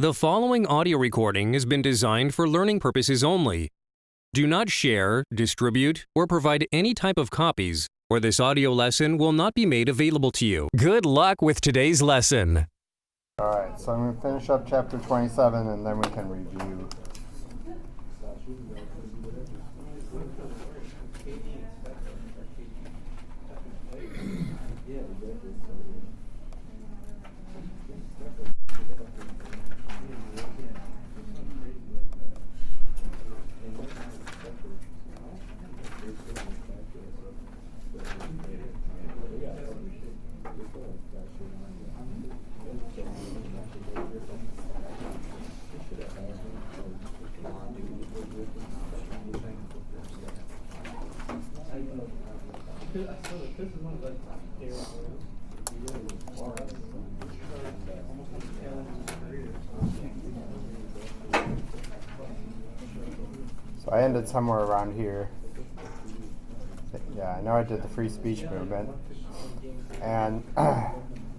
The following audio recording has been designed for learning purposes only. Do not share, distribute, or provide any type of copies, or this audio lesson will not be made available to you. Good luck with today's lesson. All right, so I'm going to finish up chapter 27 and then we can review. So I ended somewhere around here. Yeah, I know I did the free speech movement. And I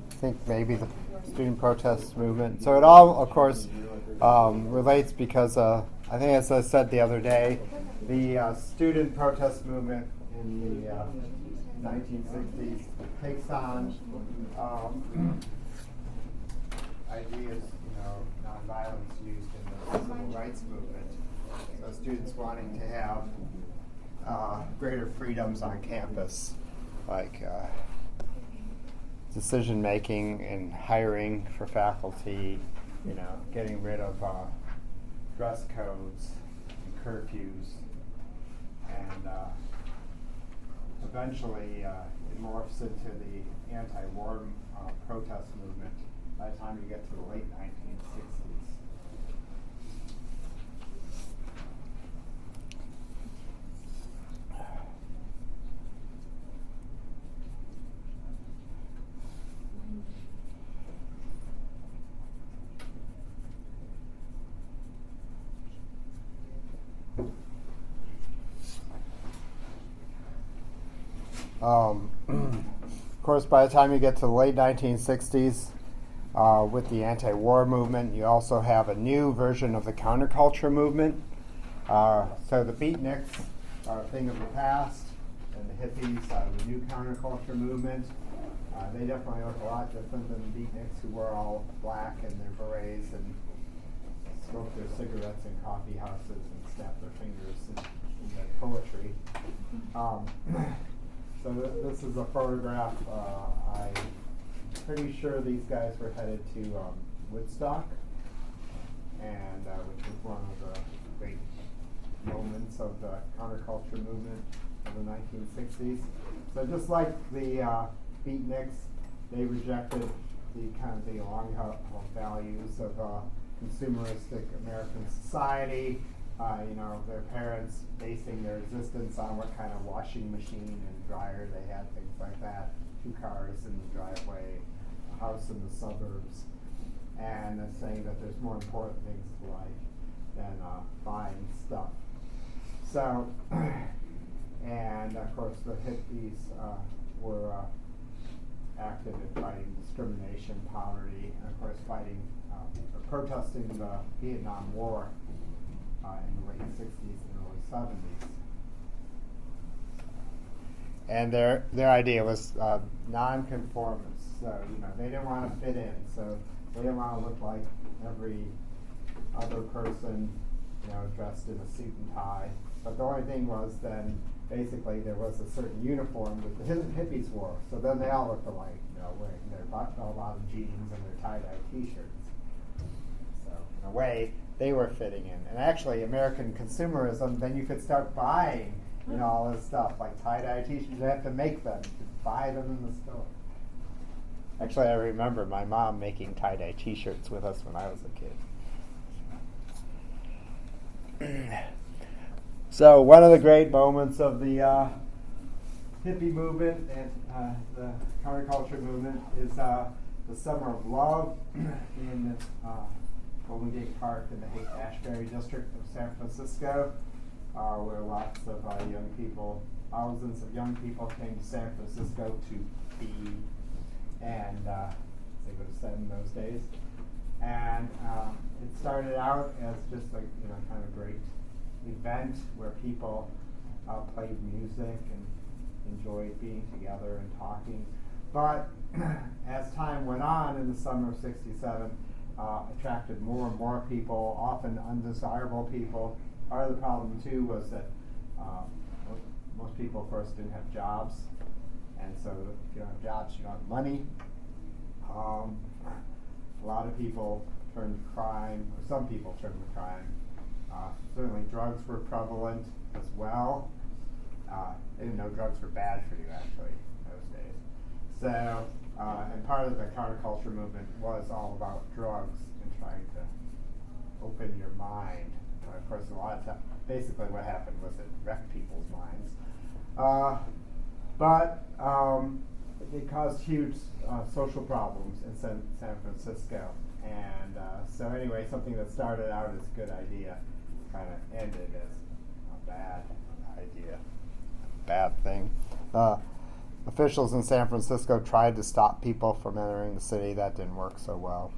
think maybe the student protest movement. So it all, of course, relates because I think, as I said the other day, the student protest movement in the 1960s takes on ideas, nonviolence used in the civil rights movement. So students wanting to have greater freedoms on campus, like decision making and hiring for faculty, getting rid of dress codes and curfews, and eventually it morphs into the anti-war protest movement by the time you get to the late 1960s. Of course, by the time you get to the late 1960s, with the anti-war movement, you also have a new version of the counterculture movement. So the beatniks are a thing of the past, and the hippies are the new counterculture movement. They definitely look a lot different than the beatniks, who were all black in their berets and smoked their cigarettes in coffee houses and snapped their fingers in their poetry. So this is a photograph. I'm pretty sure these guys were headed to Woodstock, and which was one of the great moments of the counterculture movement of the 1960s. So just like the beatniks, they rejected the long-held values of consumeristic American society. Their parents basing their existence on what kind of washing machine and dryer they had, things like that, 2 cars in the driveway, a house in the suburbs, and saying that there's more important things to life than buying stuff. So, and of course the hippies were active in fighting discrimination, poverty, and of course protesting the Vietnam War in the late 60s and early 70s. And their idea was non-conformists. So, they didn't want to fit in. So they didn't want to look like every other person, dressed in a suit and tie. But the only thing was then, basically, there was a certain uniform that the hippies wore. So then they all looked alike, wearing their bottom jeans and their tie-dye T-shirts. So in a way, they were fitting in. And actually, American consumerism, then you could start buying, all this stuff, like tie-dye T-shirts. You have to make them. You could buy them in the store. Actually, I remember my mom making tie-dye T-shirts with us when I was a kid. So one of the great moments of the hippie movement and the counterculture movement is the Summer of Love in Golden Gate Park in the Haight-Ashbury district of San Francisco, where lots of young people, thousands of young people came to San Francisco to be, and they would have said in those days. And started out as just like, kind of a great event where people played music and enjoyed being together and talking. But as time went on in the summer of '67, attracted more and more people, often undesirable people. Part of the problem too was that most people, of course, didn't have jobs, and so if you don't have jobs, you don't have money. A lot of people turned to crime, or some people turned to crime. Certainly drugs were prevalent as well. They didn't know drugs were bad for you, actually, those days. So, and part of the counterculture movement was all about drugs and trying to open your mind. Of course, a lot of times, basically what happened was it wrecked people's minds. But it caused huge social problems in San Francisco. And so anyway, something that started out as a good idea kind of ended as a bad idea, a bad thing. Officials in San Francisco tried to stop people from entering the city. That didn't work so well.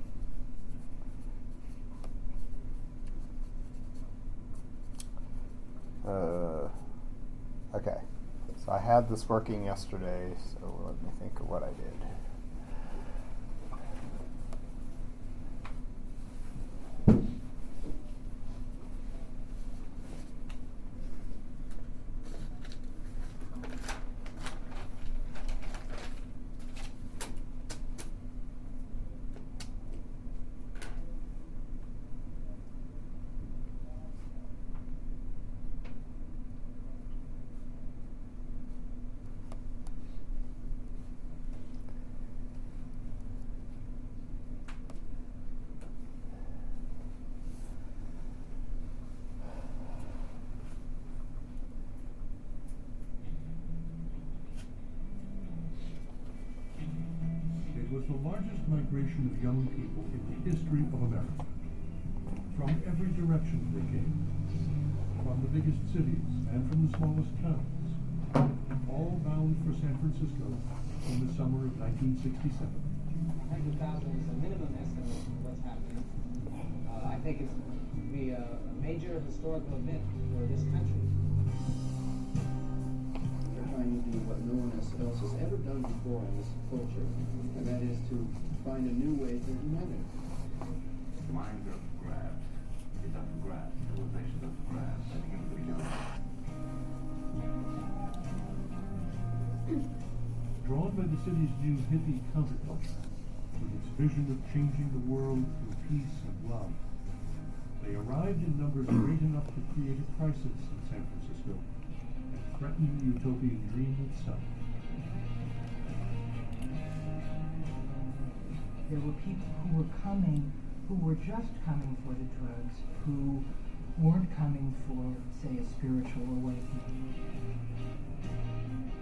Okay, so I had this working yesterday, so let me think of what I did. It was the largest migration of young people in the history of America. From every direction they came, from the biggest cities and from the smallest towns, all bound for San Francisco in the summer of 1967. 100,000 is a minimum estimate of what's happening. I think it's to be a major historical event for this country. We're trying to do what no one else has ever done before in this culture, and that is to find a new way for humanity. Minds are grabbed. It's up for grabs. Civilization's up for grabs. I think everybody knows. Drawn by the city's new hippie counterculture, with its vision of changing the world through peace and love, they arrived in numbers great enough to create a crisis in San Francisco and threaten the utopian dream itself. There were people who were coming, who were just coming for the drugs, who weren't coming for, say, a spiritual awakening.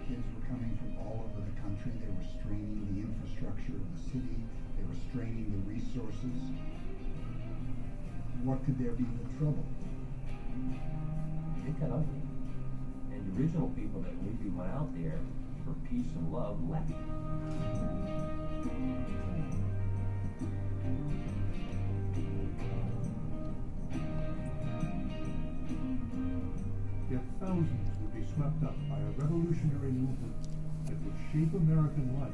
Kids were coming from all over the country. They were straining the infrastructure of the city. They were straining the resources. What could there be but trouble? It got ugly. And the original people that maybe went out there for peace and love left. Yet thousands would be swept up by a revolutionary movement that would shape American life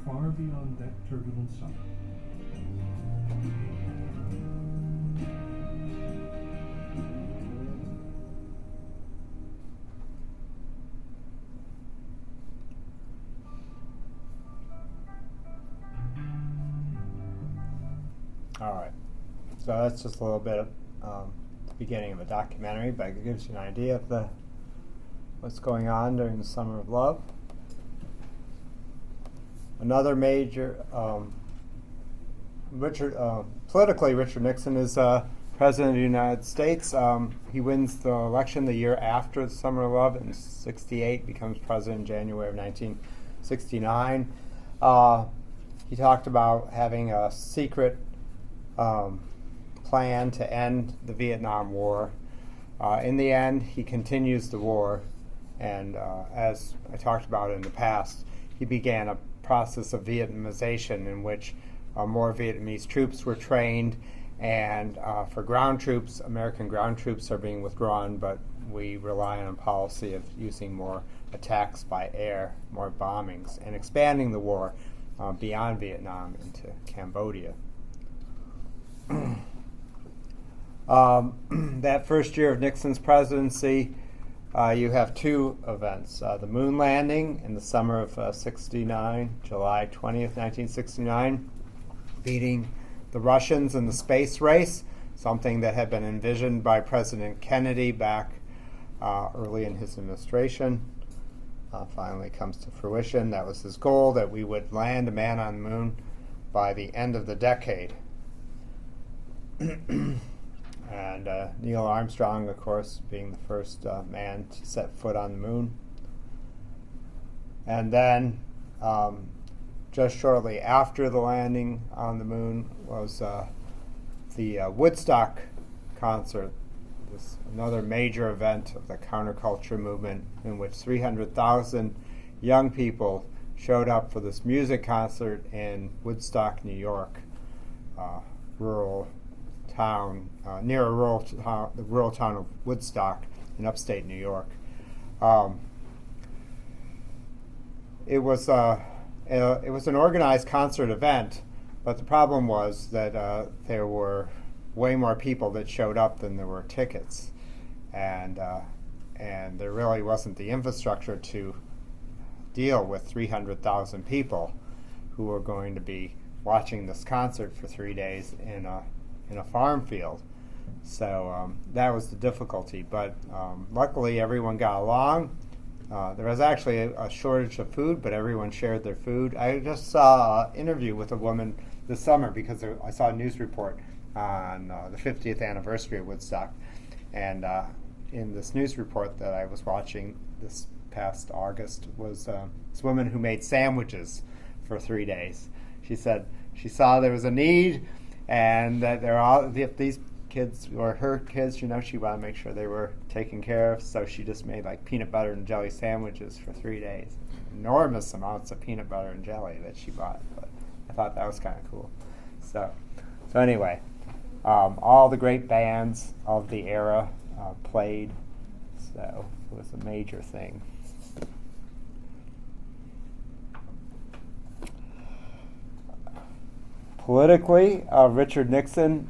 far beyond that turbulent summer. All right, so that's just a little bit of the beginning of a documentary, but it gives you an idea of what's going on during the Summer of Love. Another major, politically, Richard Nixon is President of the United States. He wins the election the year after the Summer of Love in '68, becomes president in January of 1969. He talked about having a secret plan to end the Vietnam War. In the end, he continues the war, and as I talked about in the past, he began a process of Vietnamization in which more Vietnamese troops were trained, And for ground troops, American ground troops are being withdrawn, but we rely on a policy of using more attacks by air, more bombings, and expanding the war beyond Vietnam into Cambodia. That first year of Nixon's presidency, you have two events. The moon landing in the summer of 69, July 20th, 1969, beating the Russians in the space race, something that had been envisioned by President Kennedy back early in his administration. Finally comes to fruition. That was his goal, that we would land a man on the moon by the end of the decade. And Neil Armstrong, of course, being the first man to set foot on the moon. And then, just shortly after the landing on the moon was the Woodstock concert, this another major event of the counterculture movement, in which 300,000 young people showed up for this music concert in Woodstock, New York, rural town, near a the rural town of Woodstock in upstate New York. It was an organized concert event, but the problem was that there were way more people that showed up than there were tickets, and there really wasn't the infrastructure to deal with 300,000 people who were going to be watching this concert for 3 days in a farm field. So that was the difficulty, but luckily everyone got along. There was actually a shortage of food, but everyone shared their food. I just saw an interview with a woman this summer because I saw a news report on the 50th anniversary of Woodstock. And in this news report that I was watching this past August was this woman who made sandwiches for 3 days. She said she saw there was a need, and that if these kids were her kids, she wanted to make sure they were taken care of. So she just made like peanut butter and jelly sandwiches for 3 days. Enormous amounts of peanut butter and jelly that she bought. But I thought that was kind of cool. So anyway, all the great bands of the era played. So it was a major thing. Politically, Richard Nixon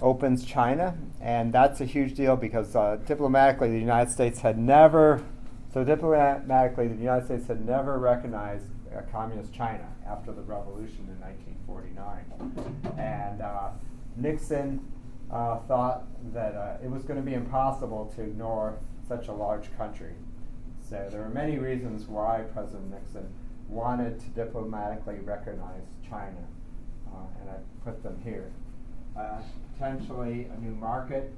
opens China, and that's a huge deal because diplomatically the United States had never recognized communist China after the revolution in 1949. And Nixon thought that it was going to be impossible to ignore such a large country. So there are many reasons why President Nixon wanted to diplomatically recognize China, and I put them here. Potentially a new market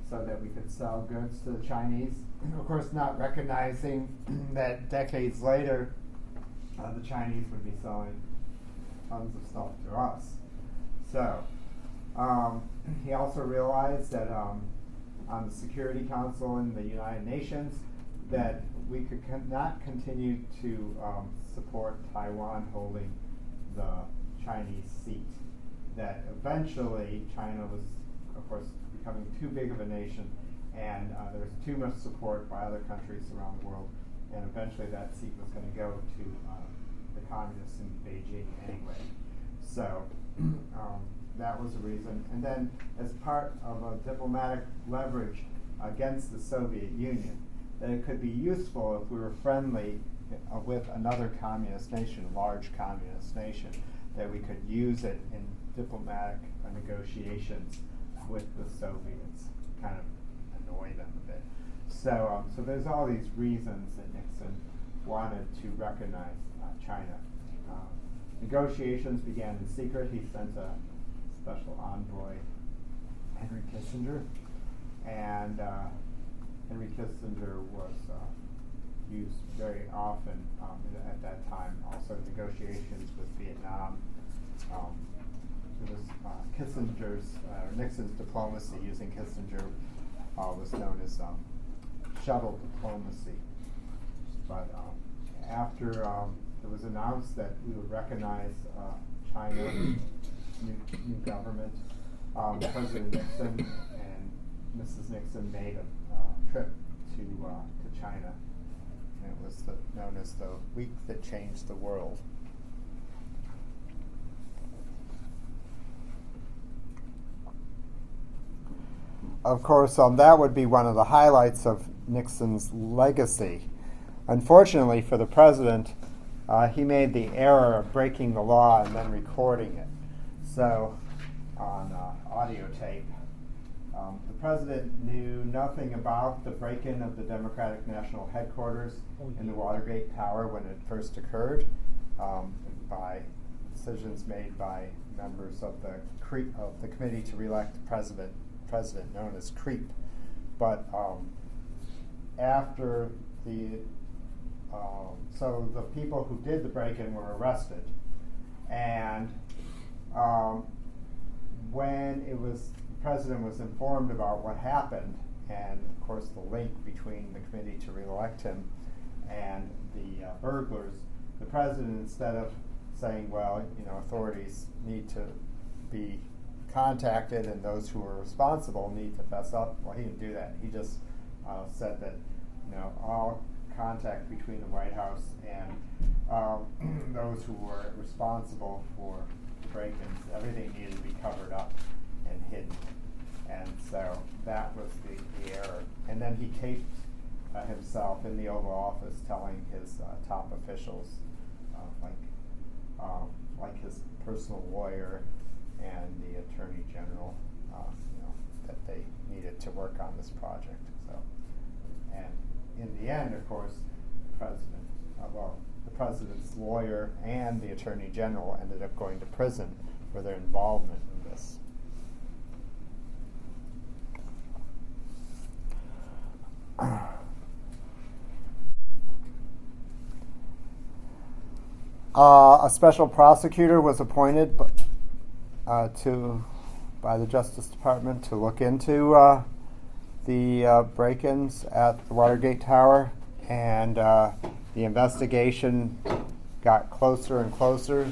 so that we could sell goods to the Chinese. Of course, not recognizing that decades later the Chinese would be selling tons of stuff to us. So he also realized that on the Security Council in the United Nations that we could not continue to support Taiwan holding the Chinese seat. That eventually China was, of course, becoming too big of a nation, and there was too much support by other countries around the world, and eventually that seat was going to go to the communists in Beijing anyway. So that was the reason. And then as part of a diplomatic leverage against the Soviet Union, that it could be useful if we were friendly with another communist nation, a large communist nation, that we could use it in diplomatic negotiations with the Soviets, kind of annoy them a bit. So there's all these reasons that Nixon wanted to recognize China. Negotiations began in secret. He sent a special envoy, Henry Kissinger, and Henry Kissinger was used very often at that time. Also negotiations with Vietnam. It was Nixon's diplomacy using Kissinger was known as shuttle diplomacy. But after it was announced that we would recognize China, new government, President Nixon and Mrs. Nixon made a trip to China. And it was known as the week that changed the world. Of course, that would be one of the highlights of Nixon's legacy. Unfortunately for the president, he made the error of breaking the law and then recording it. So, on audio tape, the president knew nothing about the break-in of the Democratic National Headquarters in the Watergate Tower when it first occurred, by decisions made by members of the Committee to Re-elect the President, known as CREEP. But after so the people who did the break-in were arrested, and when the president was informed about what happened, and of course the link between the Committee to Re-elect him and the burglars, the president, instead of saying, well, authorities need to be contacted and those who are responsible need to fess up, well, he didn't do that. He just said that all contact between the White House and those who were responsible for break-ins, everything needed to be covered up and hidden. And so that was the error. And then he taped himself in the Oval Office telling his top officials, like his personal lawyer and the Attorney General, that they needed to work on this project. So, and in the end, of course, the president's lawyer and the Attorney General ended up going to prison for their involvement in this. A special prosecutor was appointed by the Justice Department to look into the break-ins at the Watergate Tower, and the investigation got closer and closer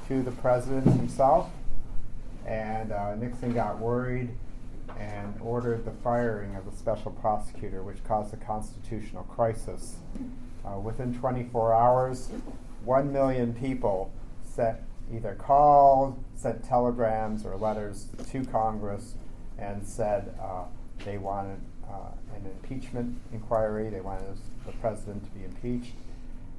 to the president himself, and Nixon got worried and ordered the firing of the special prosecutor, which caused a constitutional crisis. Within 24 hours, 1 million people either sent telegrams or letters to Congress and said they wanted an impeachment inquiry. They wanted the president to be impeached.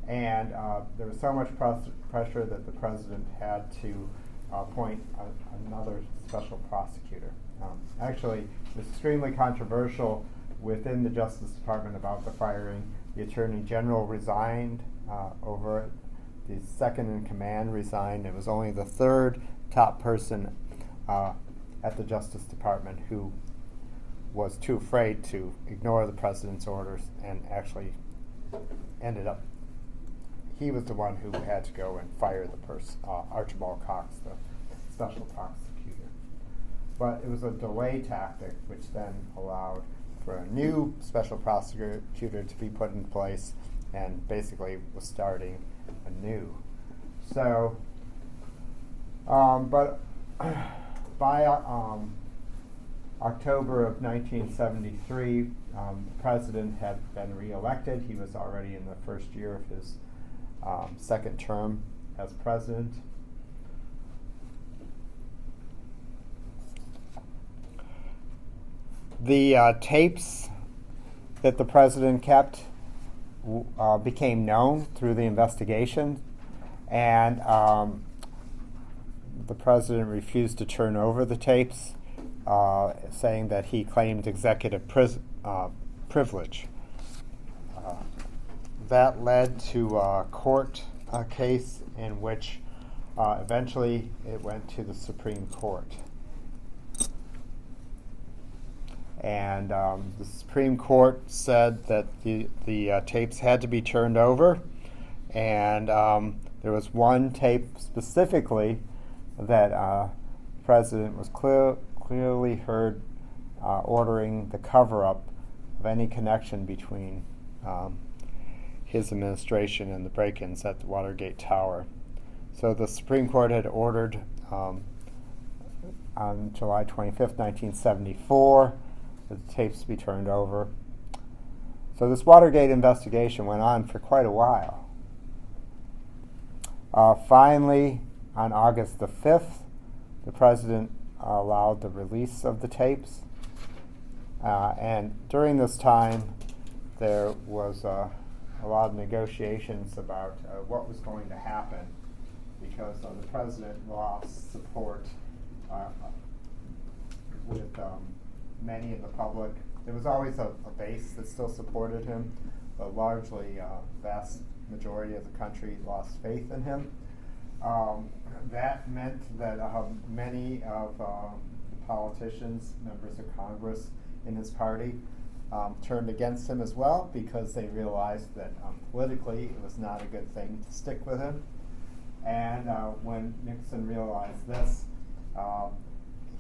And there was so much pressure that the president had to appoint another special prosecutor. Actually, it was extremely controversial within the Justice Department about the firing. The Attorney General resigned over it. The second in command resigned. It was only the third top person at the Justice Department who was too afraid to ignore the president's orders and actually ended up, he was the one who had to go and fire the person, Archibald Cox, the special prosecutor. But it was a delay tactic, which then allowed for a new special prosecutor to be put in place, and basically was starting anew. So, but by October of 1973, the president had been reelected. He was already in the first year of his second term as president. The tapes that the president kept became known through the investigation, and the president refused to turn over the tapes, saying that he claimed executive privilege. That led to a court case in which eventually it went to the Supreme Court. And the Supreme Court said that the tapes had to be turned over, and there was one tape specifically that the president was clearly heard ordering the cover-up of any connection between his administration and the break-ins at the Watergate Tower. So the Supreme Court had ordered on July 25th, 1974, for the tapes to be turned over. So this Watergate investigation went on for quite a while. Finally, on August the 5th, the president allowed the release of the tapes. And during this time, there was a lot of negotiations about what was going to happen, because the president lost support with many in the public. There was always a base that still supported him, but largely vast majority of the country lost faith in him. That meant that many of the politicians, members of Congress in his party, turned against him as well, because they realized that politically it was not a good thing to stick with him. And when Nixon realized this,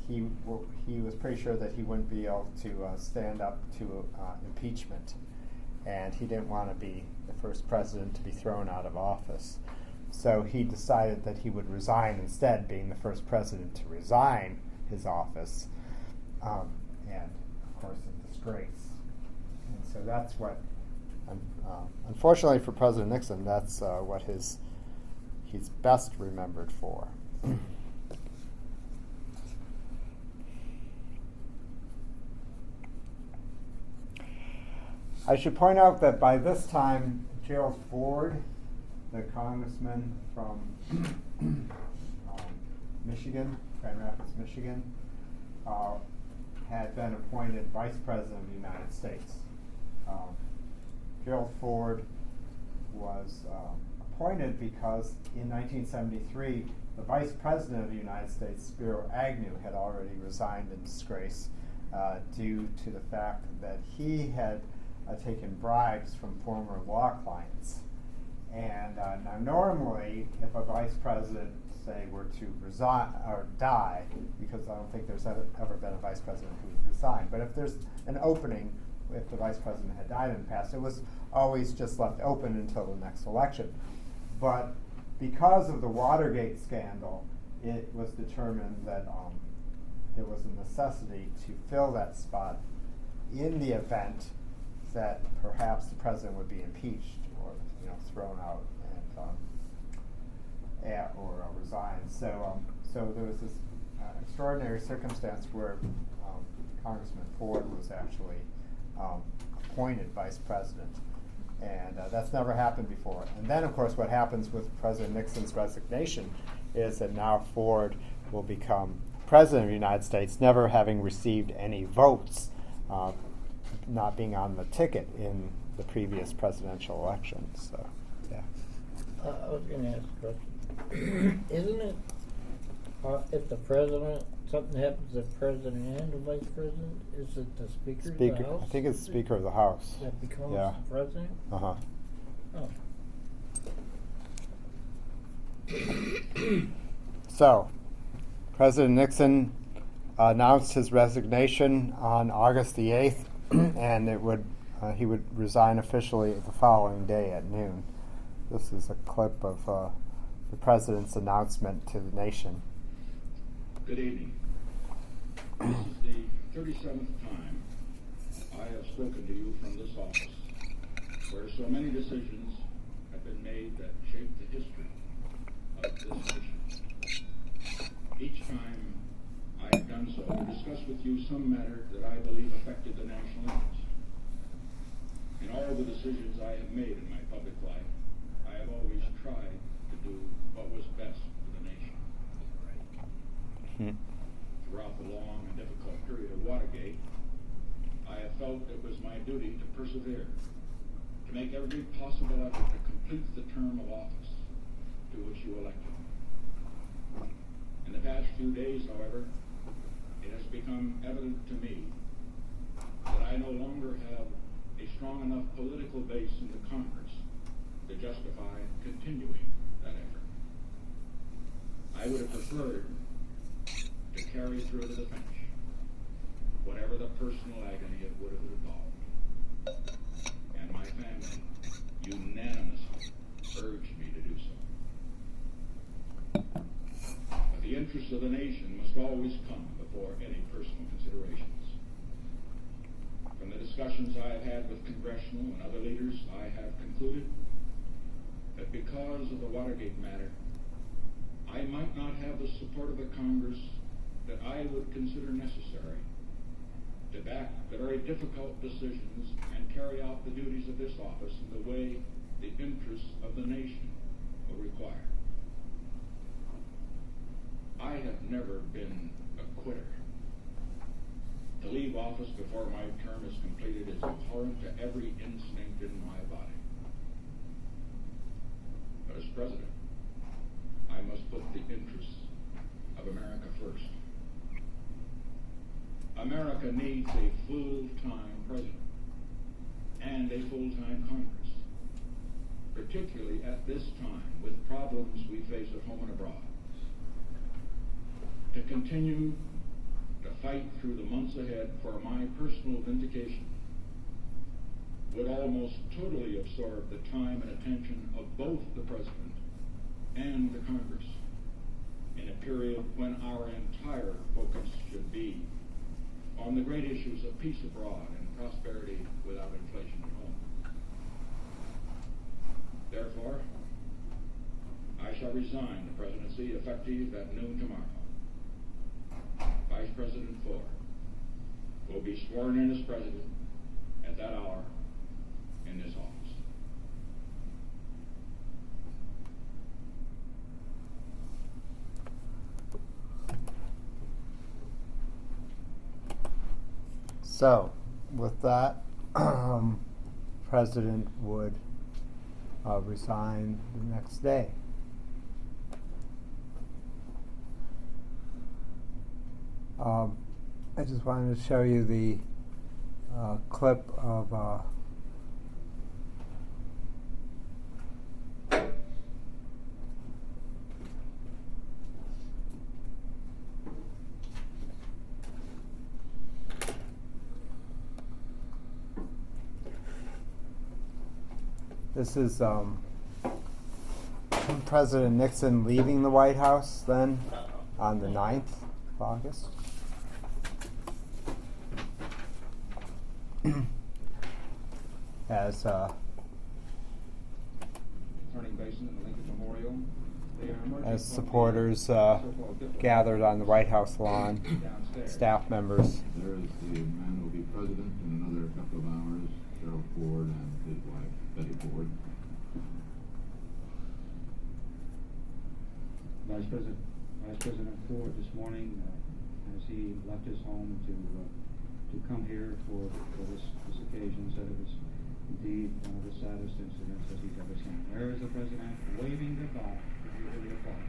he was pretty sure that he wouldn't be able to stand up to impeachment, and he didn't want to be the first president to be thrown out of office. So he decided that he would resign instead, being the first president to resign his office, and of course in disgrace. And so that's what, unfortunately for President Nixon, that's what he's best remembered for. I should point out that by this time, Gerald Ford, the congressman from Michigan, Grand Rapids, Michigan, had been appointed Vice President of the United States. Gerald Ford was appointed because in 1973, the Vice President of the United States, Spiro Agnew, had already resigned in disgrace due to the fact that he had taken bribes from former law clients. And now normally, if a vice president, say, were to resign or die, because I don't think there's ever been a vice president who would resign, but if there's an opening, if the vice president had died in the past, it was always just left open until the next election. But because of the Watergate scandal, it was determined that there was a necessity to fill that spot in the event that perhaps the president would be impeached or thrown out or resign. So there was this extraordinary circumstance where Congressman Ford was actually appointed vice president, and that's never happened before. And then, of course, what happens with President Nixon's resignation is that now Ford will become president of the United States, never having received any votes, not being on the ticket in the previous presidential election. So, yeah. I was going to ask a question. Isn't it, if the president, something happens to the president and the vice president, is it the Speaker of the House? I think it's Speaker of the House. That becomes the president? Uh-huh. Oh. So, President Nixon announced his resignation on August the 8th, and he would resign officially the following day at noon. This is a clip of the president's announcement to the nation. Good evening. This is the 37th time I have spoken to you from this office, where so many decisions have been made that shape the history of this nation. Each time I have done so to discuss with you some matter that I believe affected the national interest. In all the decisions I have made in my public life, I have always tried to do what was best for the nation. Throughout the long and difficult period of Watergate, I have felt it was my duty to persevere, to make every possible effort to complete the term of office to which you elected me. In the past few days, however, it has become evident to me that I no longer have a strong enough political base in the Congress to justify continuing that effort. I would have preferred to carry through to the finish, whatever the personal agony it would have involved. And my family unanimously urged me to do so. But the interests of the nation must always come before any personal considerations. From the discussions I have had with congressional and other leaders, I have concluded that because of the Watergate matter, I might not have the support of the Congress that I would consider necessary to back the very difficult decisions and carry out the duties of this office in the way the interests of the nation will require. I have never been a quitter. To leave office before my term is completed is abhorrent to every instinct in my body. But as president, I must put the interests of America first. America needs a full-time president and a full-time Congress, particularly at this time with problems we face at home and abroad. To continue to fight through the months ahead for my personal vindication would almost totally absorb the time and attention of both the President and the Congress in a period when our entire focus should be on the great issues of peace abroad and prosperity without inflation at home. Therefore, I shall resign the presidency effective at noon tomorrow. Vice President Ford will be sworn in as president at that hour in this office. So, with that, President would resign the next day. I just wanted to show you the clip of this is President Nixon leaving the White House then on the 9th of August. As supporters gathered on the White House lawn, staff members. There is the man who will be president in another couple of hours, Gerald Ford and his wife, Betty Ford. Vice President Ford this morning, as he left his home to come here for this occasion, said it was indeed one of the saddest incidents that he's ever seen. There is the president waving goodbye to the applause.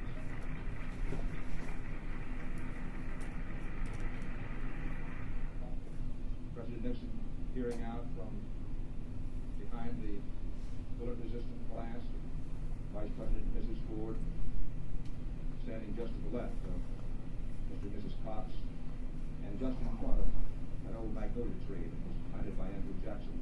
President Nixon peering out from behind the bullet-resistant glass. Vice President Mrs. Ford standing just to the left of Mr. and Mrs. Cox, and just in front of an old magnolia tree that was planted by Andrew Jackson.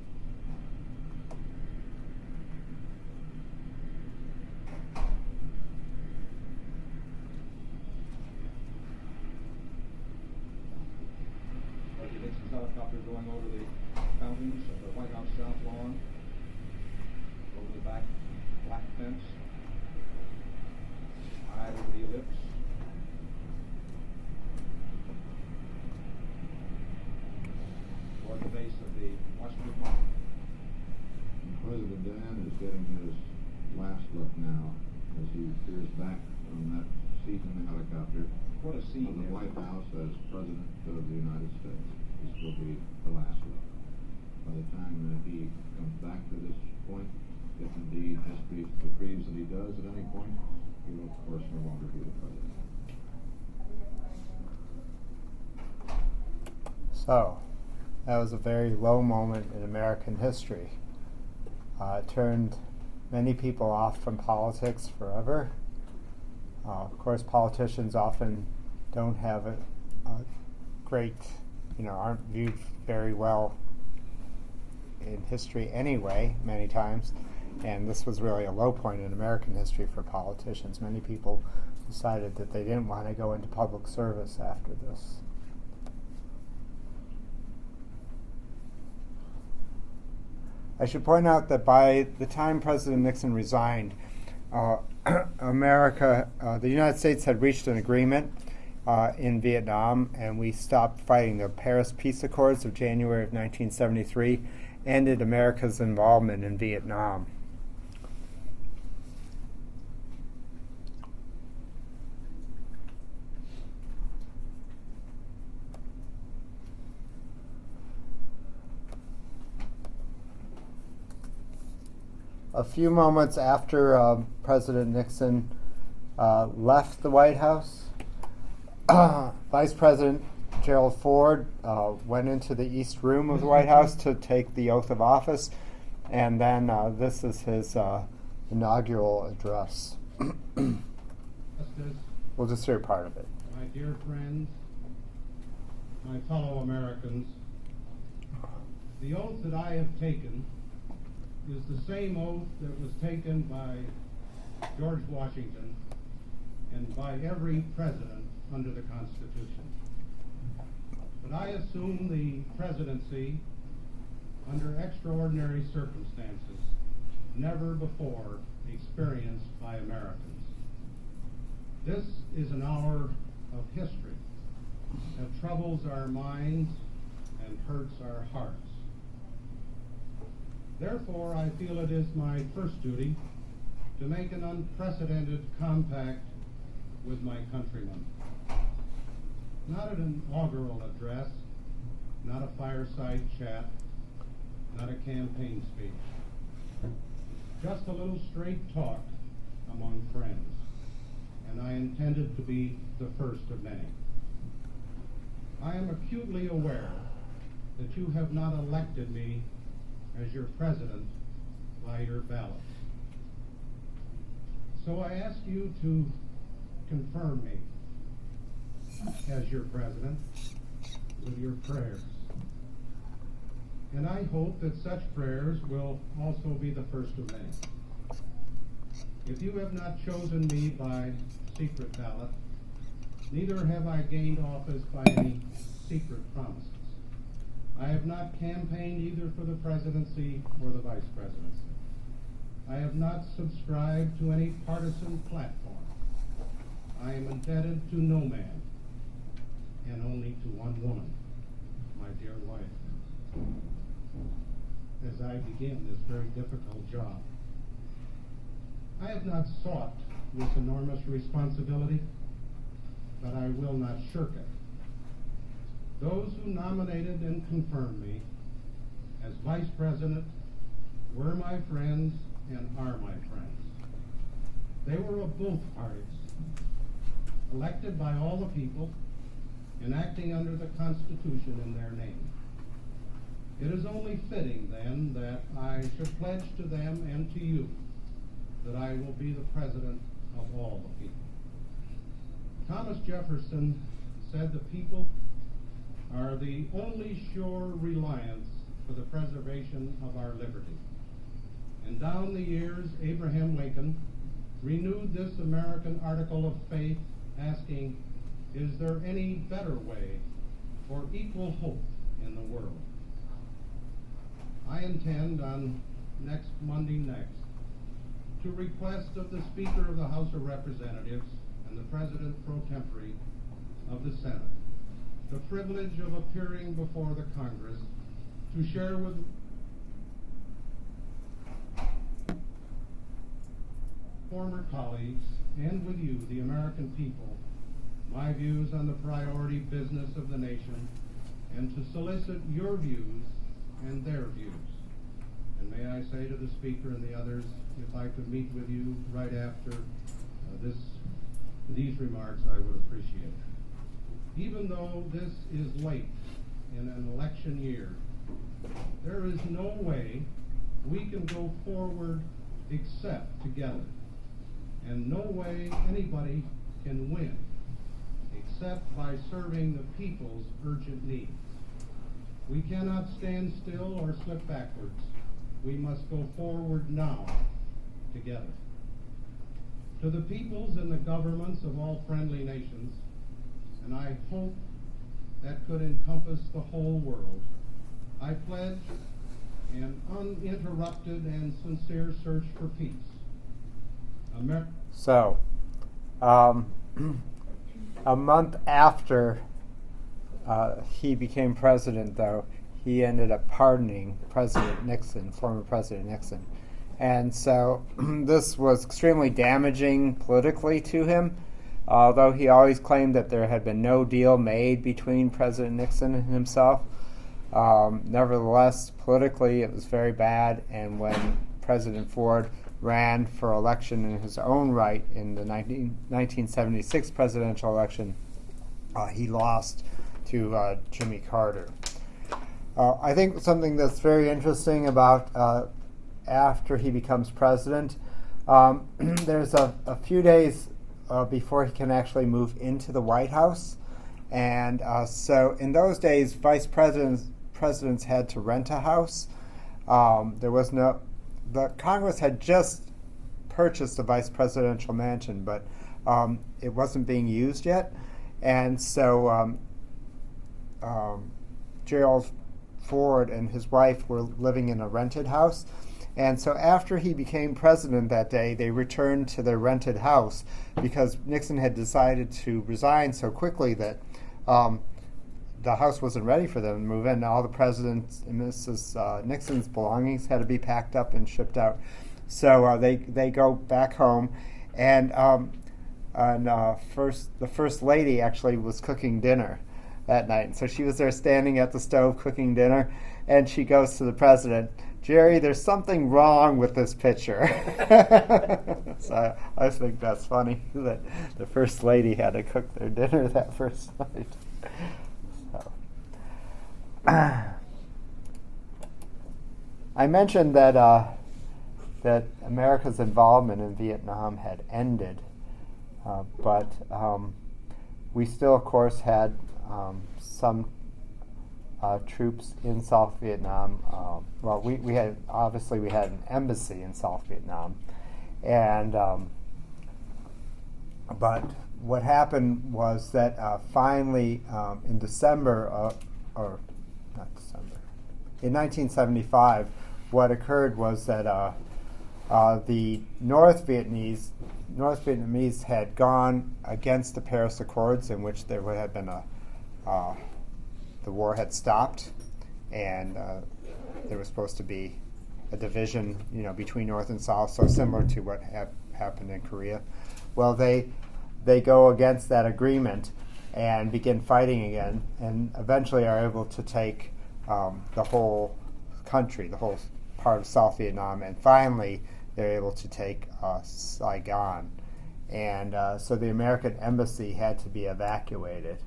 President Nixon's helicopter going over the fountains of the White House South Lawn, over the back black fence, high over the ellipse. Toward the base of the Washington Monument. President Dan is getting his last look now as he peers back from that seat in the helicopter. What a scene of the there. White House as President of the United States. This will be the last look. By the time that he comes back to this point, if indeed history decrees that he does at any point, he will of course no longer be the president. So, that was a very low moment in American history. It turned many people off from politics forever. Of course, politicians often don't have a great, aren't viewed very well in history anyway, many times. And this was really a low point in American history for politicians. Many people decided that they didn't want to go into public service after this. I should point out that by the time President Nixon resigned, America, the United States had reached an agreement in Vietnam, and we stopped fighting. The Paris Peace Accords of January of 1973 ended America's involvement in Vietnam. A few moments after President Nixon left the White House, Vice President Gerald Ford went into the East Room of the White House to take the oath of office, and then this is his inaugural address. We'll just hear part of it. My dear friends, my fellow Americans, the oath that I have taken is the same oath that was taken by George Washington and by every president under the Constitution. But I assume the presidency under extraordinary circumstances never before experienced by Americans. This is an hour of history that troubles our minds and hurts our hearts. Therefore, I feel it is my first duty to make an unprecedented compact with my countrymen. Not an inaugural address, not a fireside chat, not a campaign speech. Just a little straight talk among friends, and I intended to be the first of many. I am acutely aware that you have not elected me as your president by your ballots. So I ask you to confirm me as your president with your prayers. And I hope that such prayers will also be the first of many. If you have not chosen me by secret ballot, neither have I gained office by any secret promises. I have not campaigned either for the presidency or the vice presidency. I have not subscribed to any partisan platform. I am indebted to no man, and only to one woman, my dear wife, as I begin this very difficult job. I have not sought this enormous responsibility, but I will not shirk it. Those who nominated and confirmed me as vice president were my friends and are my friends. They were of both parties, elected by all the people and acting under the Constitution in their name. It is only fitting, then, that I should pledge to them and to you that I will be the president of all the people. Thomas Jefferson said the people are the only sure reliance for the preservation of our liberty. And down the years, Abraham Lincoln renewed this American article of faith, asking, is there any better way for equal hope in the world? I intend on next Monday to request of the Speaker of the House of Representatives and the President pro tempore of the Senate the privilege of appearing before the Congress to share with former colleagues and with you, the American people, my views on the priority business of the nation, and to solicit your views and their views. And may I say to the Speaker and the others, if I could meet with you right after these remarks, I would appreciate it. Even though this is late in an election year, there is no way we can go forward except together, and no way anybody can win except by serving the people's urgent needs. We cannot stand still or slip backwards. We must go forward now together. to the peoples and the governments of all friendly nations, and I hope that could encompass the whole world, I pledge an uninterrupted and sincere search for peace. So, a month after he became president, though, he ended up pardoning President Nixon, former President Nixon. And so this was extremely damaging politically to him, although he always claimed that there had been no deal made between President Nixon and himself. Nevertheless, politically it was very bad, and when President Ford ran for election in his own right in the 1976 presidential election, he lost to Jimmy Carter. I think something that's very interesting about after he becomes president, there's a few days before he can actually move into the White House. And so in those days, vice presidents had to rent a house. The Congress had just purchased a vice presidential mansion, but it wasn't being used yet. And so Gerald Ford and his wife were living in a rented house. And so after he became president that day, they returned to their rented house because Nixon had decided to resign so quickly that the house wasn't ready for them to move in. All the President and Mrs. Nixon's belongings had to be packed up and shipped out. So they go back home, and the First Lady actually was cooking dinner that night. And so she was there standing at the stove cooking dinner, and she goes to the president, "Jerry, there's something wrong with this picture." So I think that's funny that the First Lady had to cook their dinner that first night. So. I mentioned that America's involvement in Vietnam had ended, but we still, of course, had some troops in South Vietnam. Well, we had an embassy in South Vietnam, and but what happened was that finally in December, or not December, in 1975, what occurred was that the North Vietnamese had gone against the Paris Accords, in which there had been the war had stopped, and there was supposed to be a division, between North and South, so similar to what happened in Korea. Well, they go against that agreement and begin fighting again, and eventually are able to take the whole country, the whole part of South Vietnam, and finally they're able to take Saigon. And so the American embassy had to be evacuated.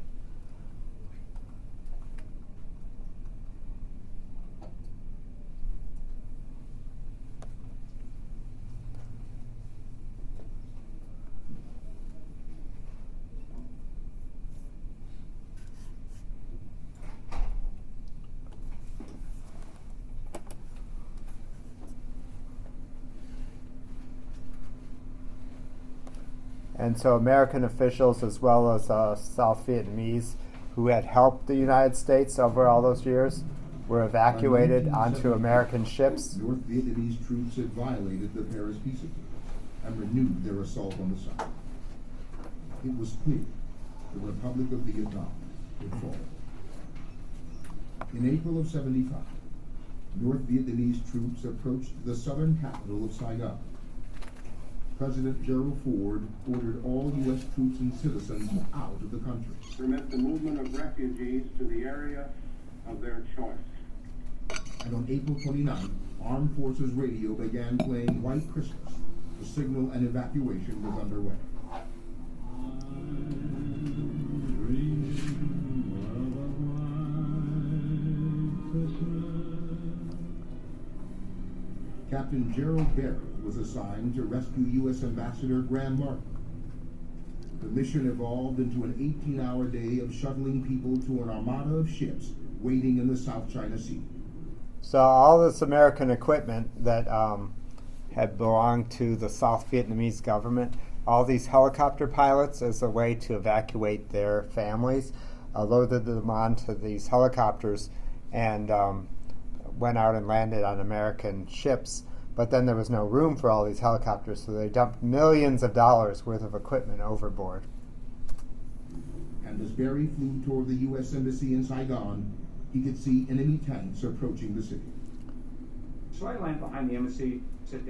And so American officials, as well as South Vietnamese, who had helped the United States over all those years, were evacuated onto American ships. North Vietnamese troops had violated the Paris Peace Accords and renewed their assault on the South. It was clear the Republic of Vietnam would fall. In April of '75, North Vietnamese troops approached the southern capital of Saigon. President Gerald Ford ordered all U.S. troops and citizens out of the country. Permit the movement of refugees to the area of their choice. And on April 29th, Armed Forces Radio began playing White Christmas. The signal and evacuation was underway. Captain Gerald Berry was assigned to rescue U.S. Ambassador Graham Martin. The mission evolved into an 18-hour day of shuttling people to an armada of ships waiting in the South China Sea. So all this American equipment that had belonged to the South Vietnamese government, all these helicopter pilots, as a way to evacuate their families, loaded them onto these helicopters and went out and landed on American ships. But then there was no room for all these helicopters, so they dumped millions of dollars worth of equipment overboard. And as Barry flew toward the U.S. Embassy in Saigon, he could see enemy tanks approaching the city. So I landed behind the embassy, said,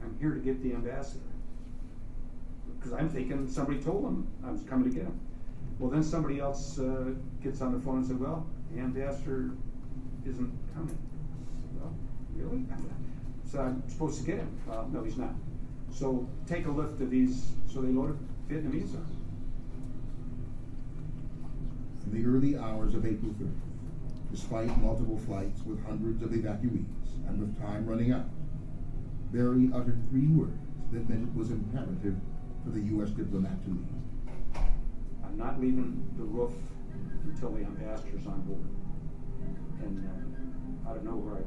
I'm here to get the ambassador. Because I'm thinking somebody told him I was coming to get him. Well, then somebody else gets on the phone and said, well, the ambassador isn't coming. Well, really? So I'm supposed to get him. No, he's not. So take a lift of these. So they loaded Vietnamese on. In the early hours of April 30th, despite multiple flights with hundreds of evacuees and with time running out, Barry uttered 3 words that meant it was imperative for the U.S. diplomat to leave. I'm not leaving the roof until the ambassador's on board. And out of nowhere, I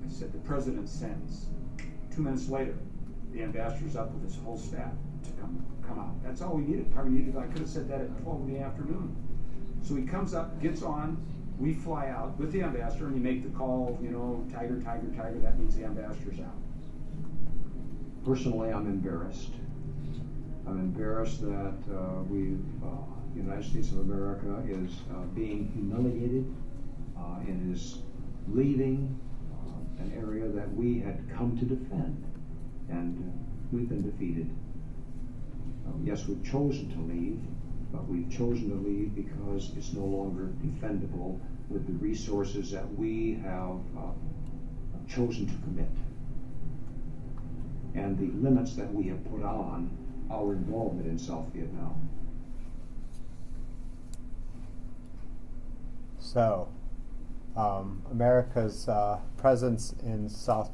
said, the president sends. 2 minutes later, the ambassador's up with his whole staff to come out. That's all we needed. I could have said that at 12 in the afternoon. So he comes up, gets on, we fly out with the ambassador, and you make the call, tiger, tiger, tiger, that means the ambassador's out. Personally, I'm embarrassed. I'm embarrassed that the United States of America is being humiliated and is leaving an area that we had come to defend, and we've been defeated. Yes, we've chosen to leave, but we've chosen to leave because it's no longer defendable with the resources that we have chosen to commit, and the limits that we have put on our involvement in South Vietnam. So, America's presence in South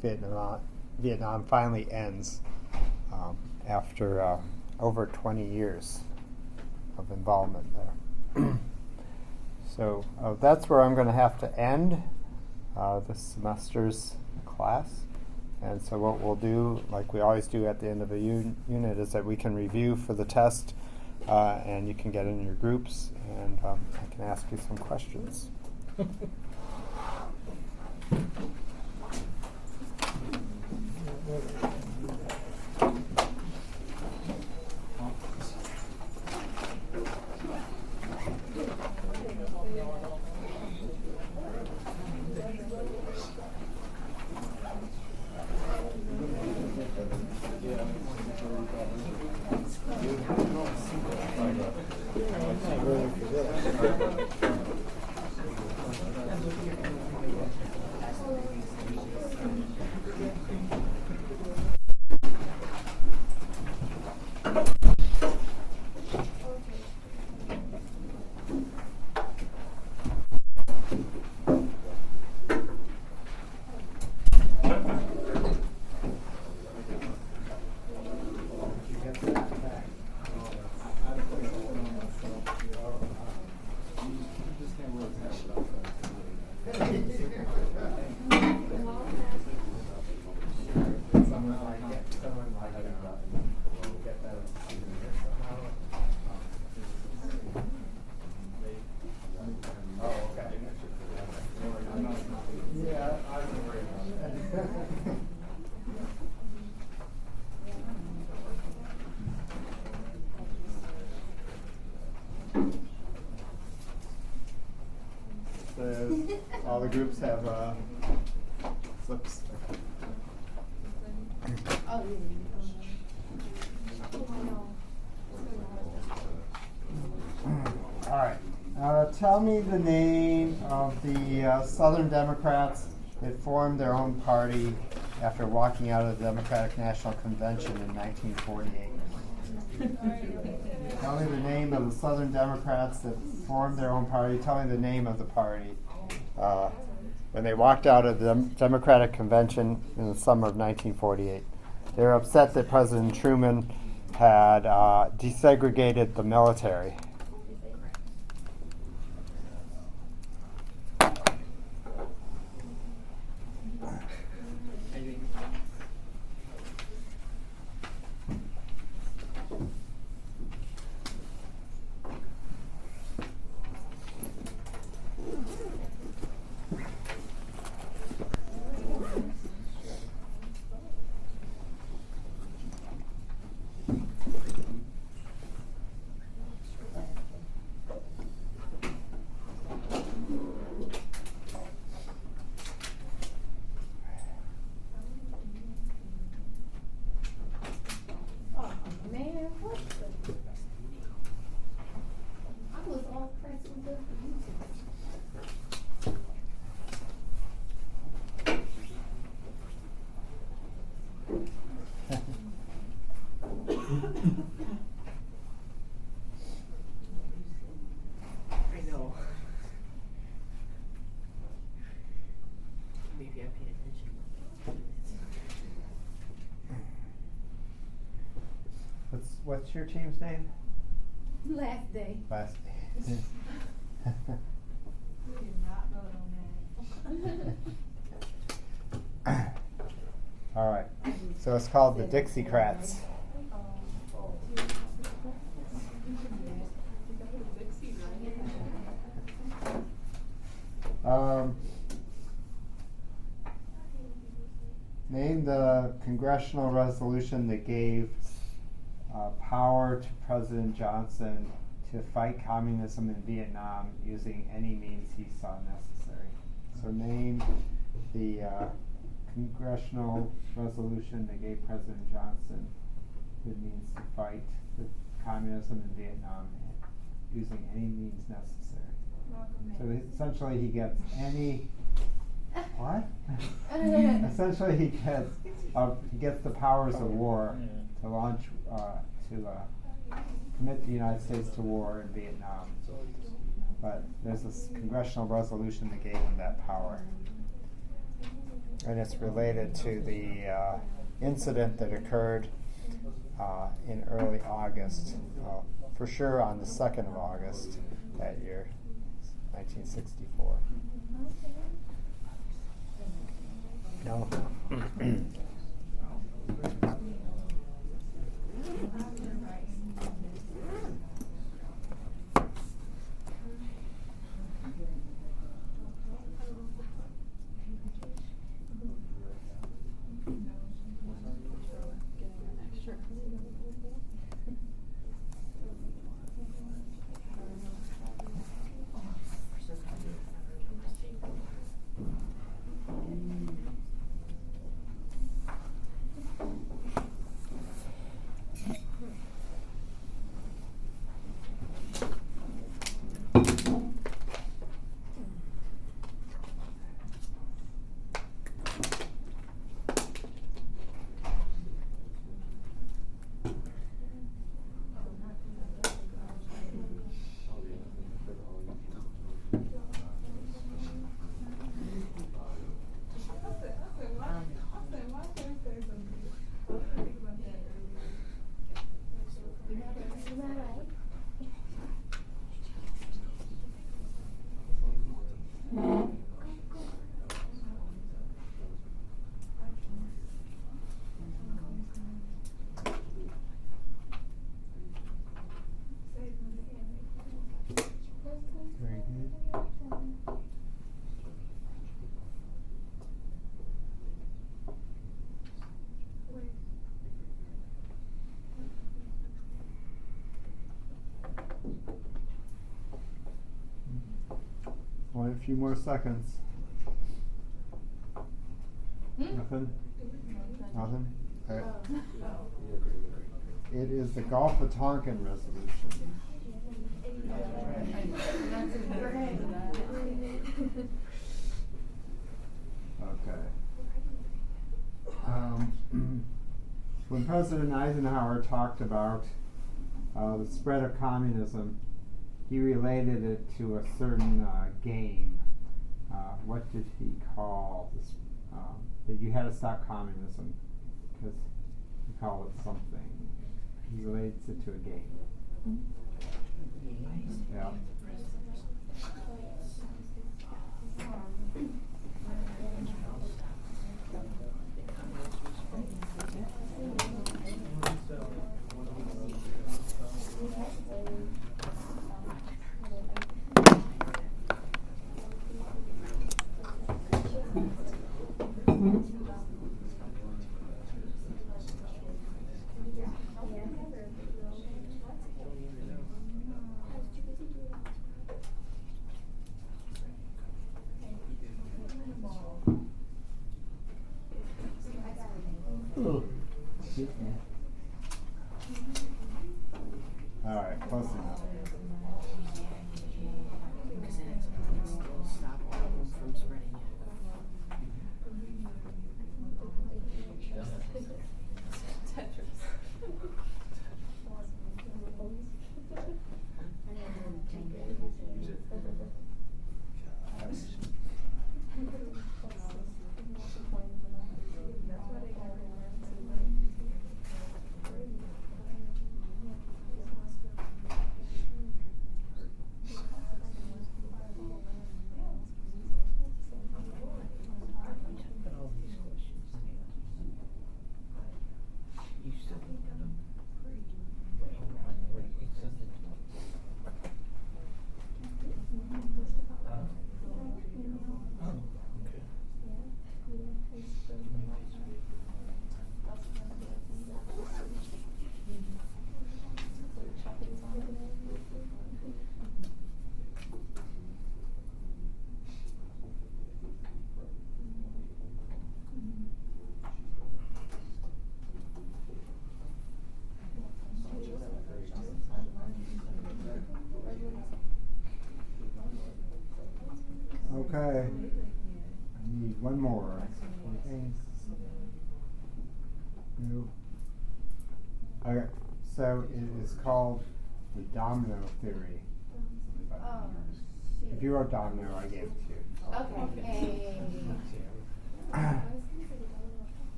Vietnam finally ends after over 20 years of involvement there. So that's where I'm going to have to end this semester's class. And so what we'll do, like we always do at the end of a unit, is that we can review for the test, and you can get in your groups, and I can ask you some questions. All the groups have slips. All right. Tell me the name of the Southern Democrats that formed their own party after walking out of the Democratic National Convention in 1948. Tell me the name of the Southern Democrats that formed their own party. Tell me the name of the party when they walked out of the Democratic Convention in the summer of 1948. They were upset that President Truman had desegregated the military. maybe I paid attention. What's your team's name? Last day. Last Day. We did not vote on that. All right. So it's called the Dixiecrats. Name the congressional resolution that gave power to President Johnson to fight communism in Vietnam using any means he saw necessary. So name the congressional resolution that gave President Johnson the means to fight the communism in Vietnam using any means necessary. So essentially he gets any what? Essentially he gets the powers of war to launch commit the United States to war in Vietnam. But there's this congressional resolution that gave him that power. And it's related to the incident that occurred in early August, for sure on the 2nd of August that year, 1964. No. Only a few more seconds. Nothing? Nothing? All right. It is the Gulf of Tonkin resolution. Okay. When President Eisenhower talked about the spread of communism, he related it to a certain game. What did he call this? That you had to stop communism because he called it something. He relates it to a game. Yeah. All right, close enough. Stop all from spreading Okay. I need one more. No. Okay, so it is called the domino theory. Oh, If you wrote domino, I gave it to you.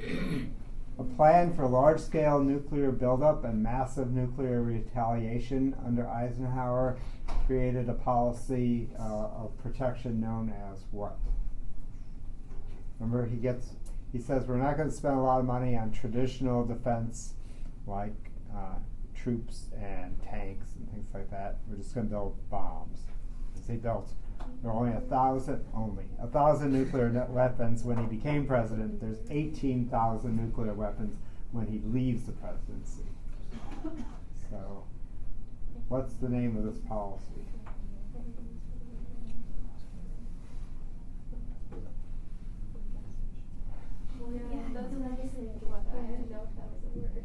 okay. A plan for large-scale nuclear buildup and massive nuclear retaliation under Eisenhower created a policy of protection known as what? Remember, he says we're not going to spend a lot of money on traditional defense like troops and tanks and things like that. We're just going to build bombs. As he built, there are only 1,000 nuclear weapons when he became president. There's 18,000 nuclear weapons when he leaves the presidency. So, what's the name of this policy? Well, yeah, that's what I was thinking about that. I didn't know if that was a word.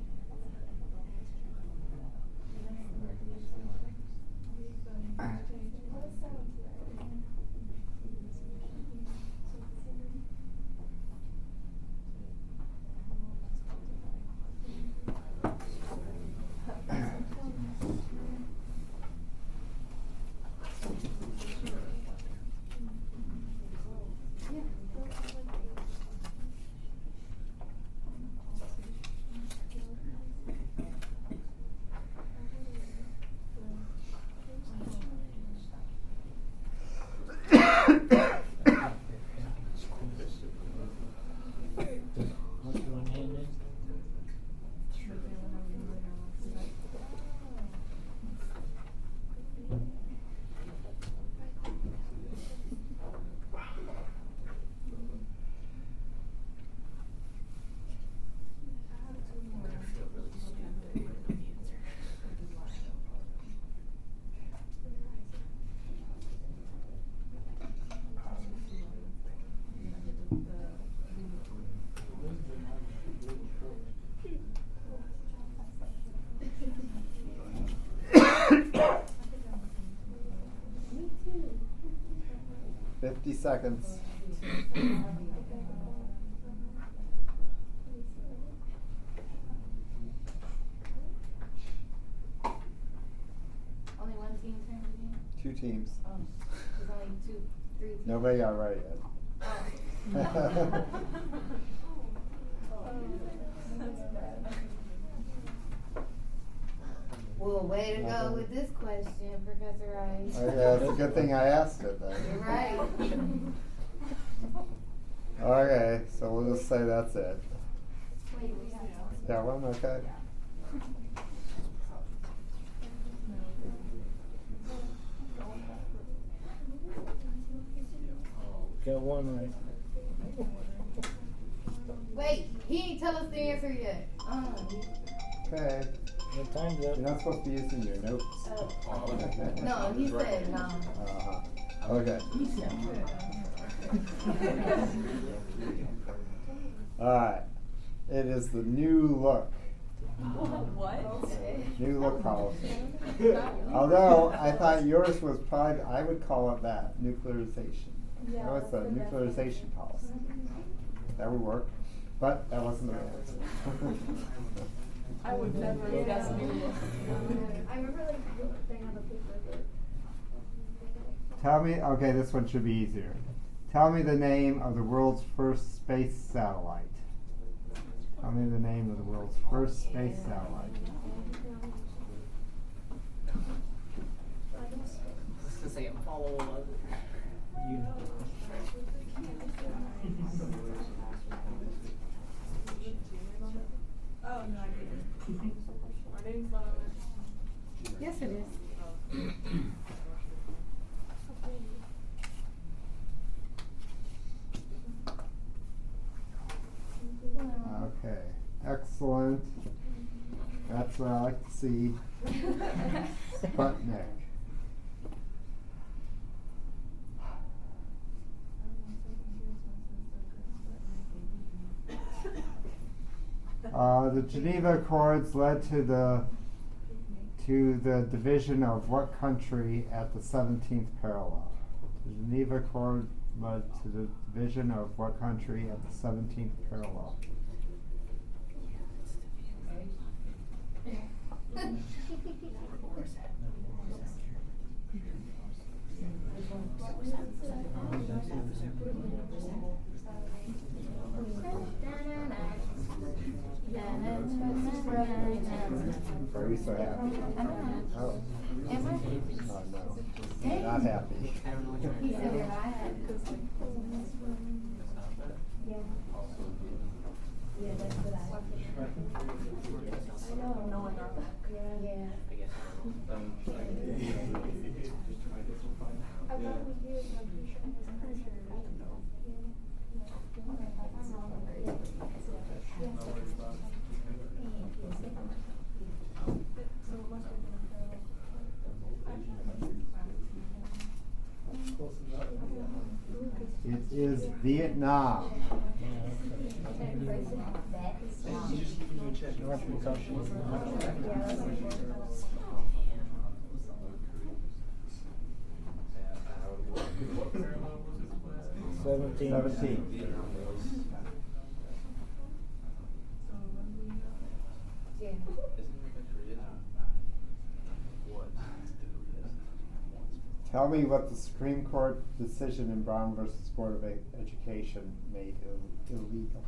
50 seconds. Only one team turned it in? 2 teams. Oh, there's only 3 teams. Nobody got right yet. Well, way to go with this question, Professor Rice. Okay, it's a good thing I asked it then. You're right. Okay, so we'll just say that's it. Wait, we got That one, okay. Got one right. Wait, he ain't tell us the answer yet. Okay. What time's up? You're not supposed to be using your notes. No, he said no. Uh-huh. Okay. Alright. It is the new look. What? New look policy. Although I thought yours was probably, I would call it that, nuclearization. Yeah, That was the nuclearization policy. That would work, but that wasn't the answer. I would never have guessed new look. I remember like the thing on the paper. Tell me, okay, this one should be easier. Tell me the name of the world's first space satellite. Tell me the name of the world's first space satellite. I was gonna say Apollo 11. Oh, no, I didn't. Our name's not on it. Yes, it is. Okay, excellent. That's what I like to see. Sputnik. The Geneva Accords led to the division of what country at the 17th parallel? The Geneva Accord led to the division of what country at the 17th parallel? Are you so happy? Oh. Am I? Oh, no. Not happy. He said that I had. Yeah. Yeah, that's what I. I know. No one knows. Yeah. I thought we did. I'm pretty sure. It is Vietnam. Seventeen. 17. Yeah. Tell me what the Supreme Court decision in Brown versus Board of Education made illegal.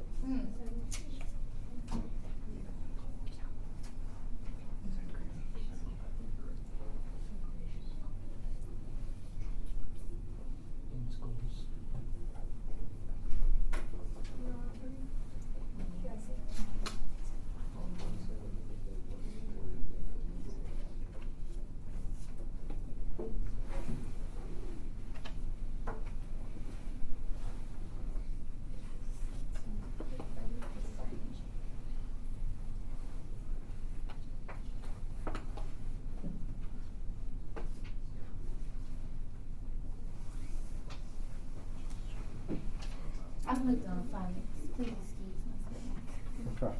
I'm looking on 5 minutes. Please excuse me. Okay.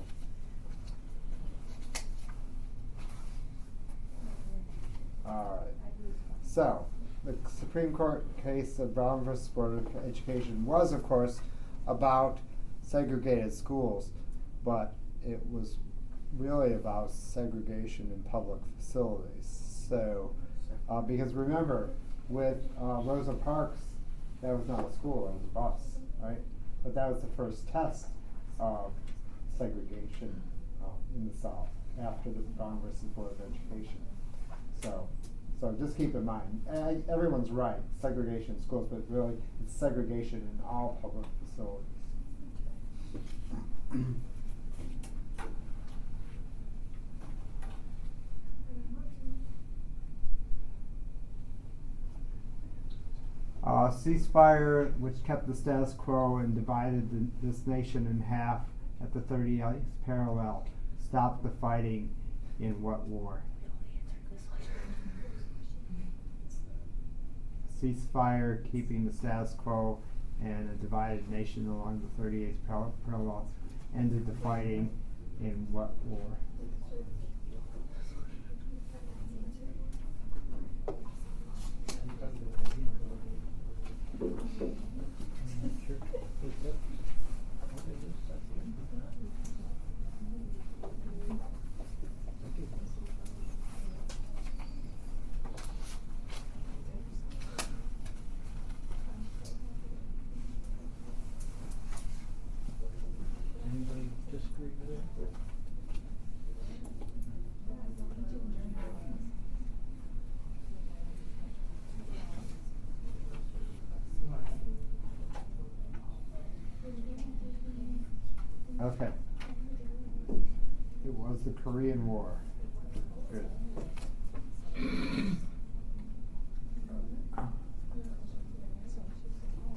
All right. So, the Supreme Court case of Brown versus Board of Education was, of course, about segregated schools, but it was really about segregation in public facilities. So, because remember, with Rosa Parks, that was not a school, it was a bus, right? But that was the first test of segregation in the South after the Brown versus Board of Education. So just keep in mind, everyone's right, segregation in schools, but really it's segregation in all public facilities. Ceasefire, which kept the status quo and divided this nation in half at the 38th parallel, stopped the fighting in what war? Ceasefire, keeping the status quo and a divided nation along the 38th parallel, ended the fighting in what war? Anybody disagree with that? Okay. It was the Korean War. Good.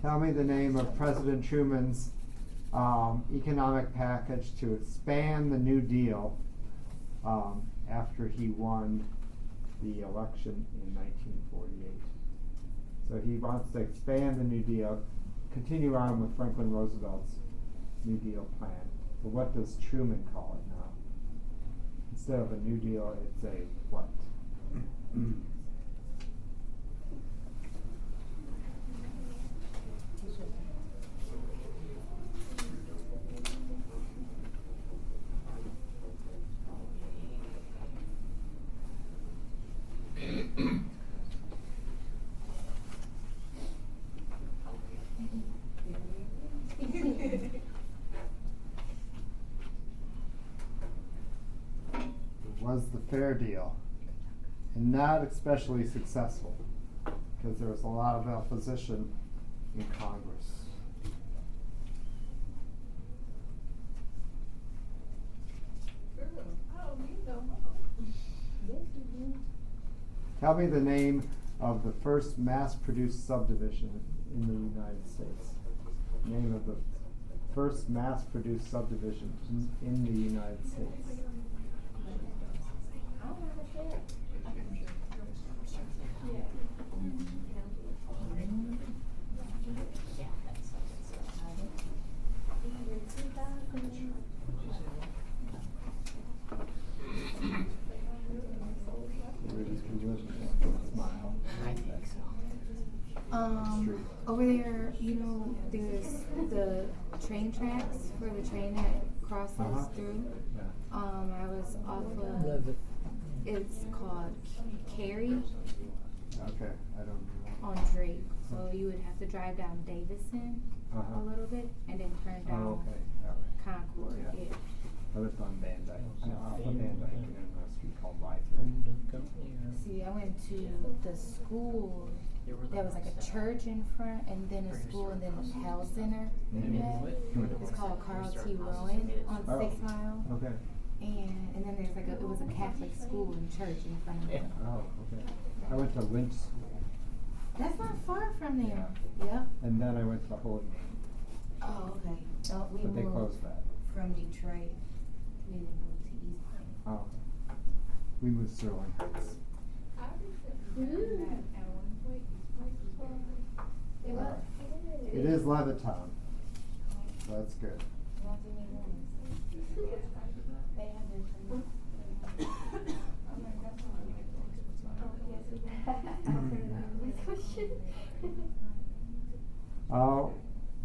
Tell me the name of President Truman's economic package to expand the New Deal after he won the election in 1948. So he wants to expand the New Deal, continue on with Franklin Roosevelt's New Deal plan. But what does Truman call it now? Instead of a New Deal, it's a what? It was the fair deal, and not especially successful, because there was a lot of opposition in Congress. Tell me the name of the first mass-produced subdivision in the United States. Name of the first mass-produced subdivision in the United States. Over there, you know, there's the train tracks for the train that crosses through. I was off of, it's called Cary. Okay, I don't know. On Drake. So you would have to drive down Davison a little bit and then turn down Concord. Yeah. I lived on Van Dyke. Off of Van Dyke in a street called Life. See, I went to the school. There was like a church in front, and then a school, and then a health center. It's called Carl T. Rowan on 6 Mile. Okay. And then there's like it was a Catholic school and church in front of it. Oh, okay. I went to Lynch School. That's not far from there. Yep. And then I went to Holy Name. Oh, okay. Oh, we But they moved closed that. from Detroit. We didn't move to East Point. Oh. We moved to Sterling Heights. It is Levittown. So that's good.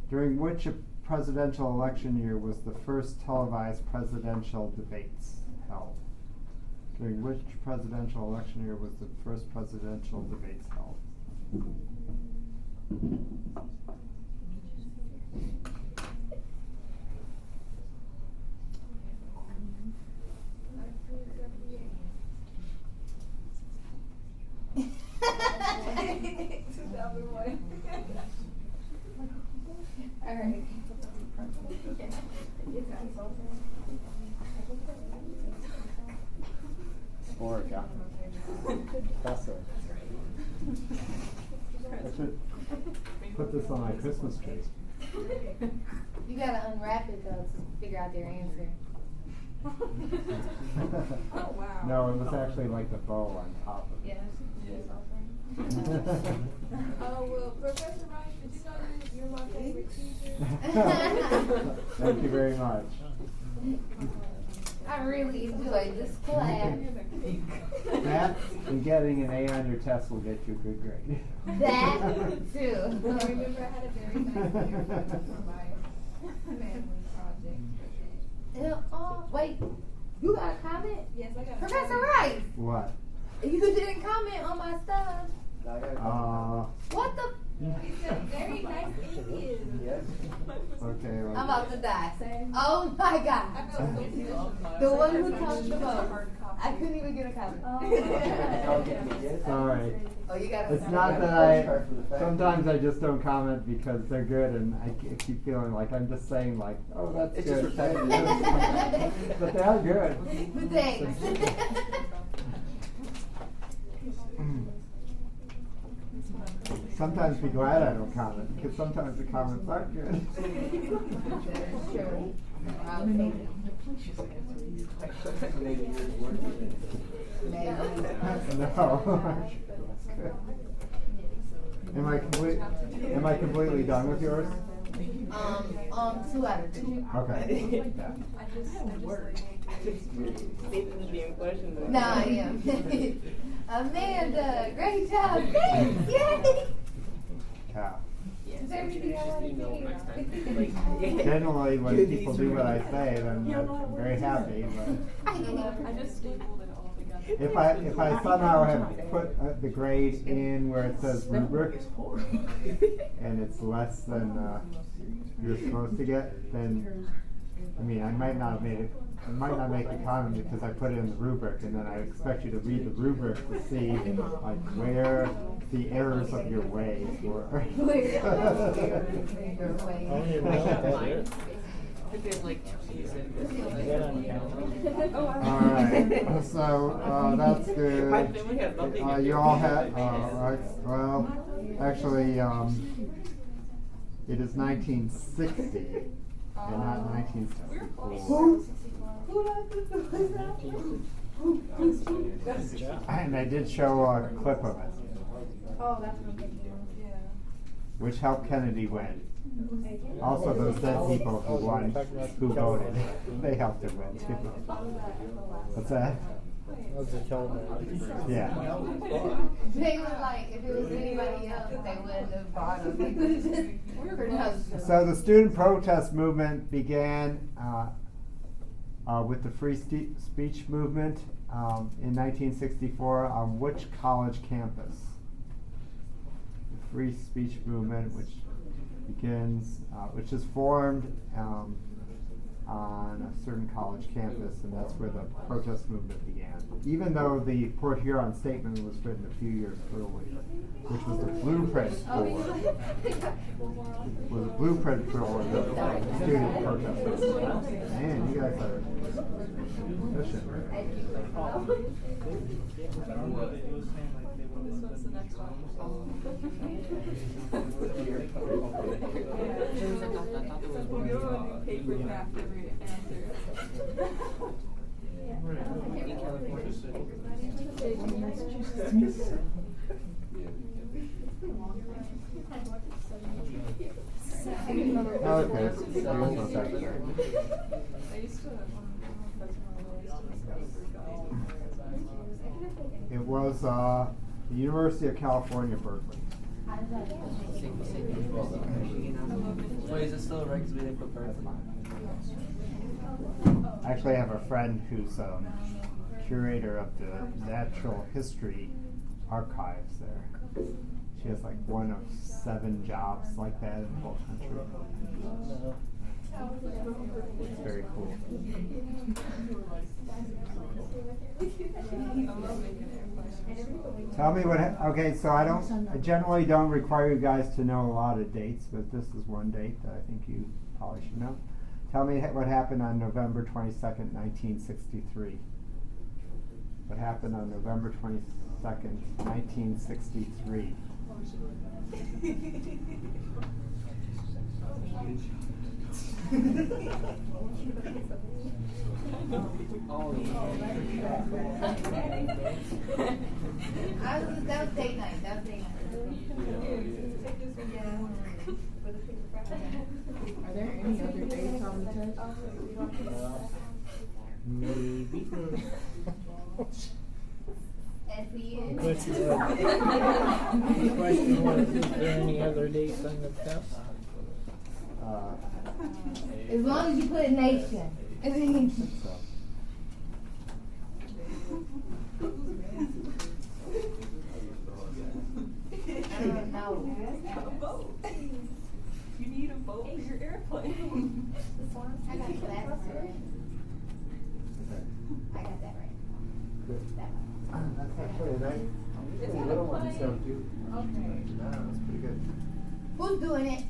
During which presidential election year was the first televised presidential debates held? During which presidential election year was the first presidential debates held? All right. Bork, yeah. Professor. I should put this on my Christmas tree. You gotta unwrap it though to figure out their answer. Oh wow. No, it was actually like the bow on top of it. Yeah. Oh well, Professor Rice, did you know that you're my favorite teacher? Thank you very much. I really enjoyed this class. That and getting an A on your test will get you a good grade. That too. I remember I had a very nice year for my family project. Oh, wait. You got a comment? Yes, I got a Professor comment. Rice. What? You didn't comment on my stuff. What the? He said very nice Indian. Yes. Okay. I'm about to die. Oh my God. I felt so good. The one who talked the most. I couldn't even get a comment. Sorry. Oh, you got. It's not that sometimes I just don't comment because they're good, and I keep feeling like I'm just saying like, oh, that's It's good. just repetitive. But they are good. Thanks. Sometimes be glad I don't comment because sometimes the comments aren't good. Sure. No. Am I completely done with yours? 2 out of 2. Okay. No, I am. Amanda, great job. Thanks. Yay. Yeah. Is everything I want to hear? Generally, when people do what I say, then I'm very happy. But I just stapled it all together. if I somehow have put the grade in where it says rubric, and it's less than you're supposed to get, then I mean I might not make the comment because I put it in the rubric, and then I expect you to read the rubric to see like where the errors of your ways were. Alright, so that's good. You all had, well, actually, it is 1960 and not 1964. And I did show a clip of it. Oh, that's what I'm thinking. Yeah. Which helped Kennedy win. Also, those dead people who won, who voted, they helped him win too. What's that? Yeah. They were like, if it was anybody else, they wouldn't have bought them. So the student protest movement began with the free speech movement in 1964 on which college campus? The free speech movement, which begins, which is formed on a certain college campus, and that's where the protest movement began. Even though the Port Huron Statement was written a few years earlier, which was the blueprint for the student protest movement. Man, you guys are efficient. What's the next one? Paper craft every answer. It was the University of California, Berkeley. Wait, is it still right because we didn't put Berkeley? Actually, I have a friend who's curator of the natural history archives there. She has like one of 7 jobs like that in the whole country. It's very cool. Tell me what. Okay, so I generally don't require you guys to know a lot of dates, but this is one date that I think you probably should know. Tell me what happened on November 22nd, 1963. What happened on November 22nd, 1963? That was date night. That was date night. Are there any other dates on the test? Maybe. SEN. The question was, is there any other dates on the test? As long as you put nation. I don't know. A boat. You need a boat for your airplane. I got the last one. I got that right. Good. That one. That's actually nice. It's The on little the ones plane. don't do. Okay. No, that's pretty good. Who's doing it?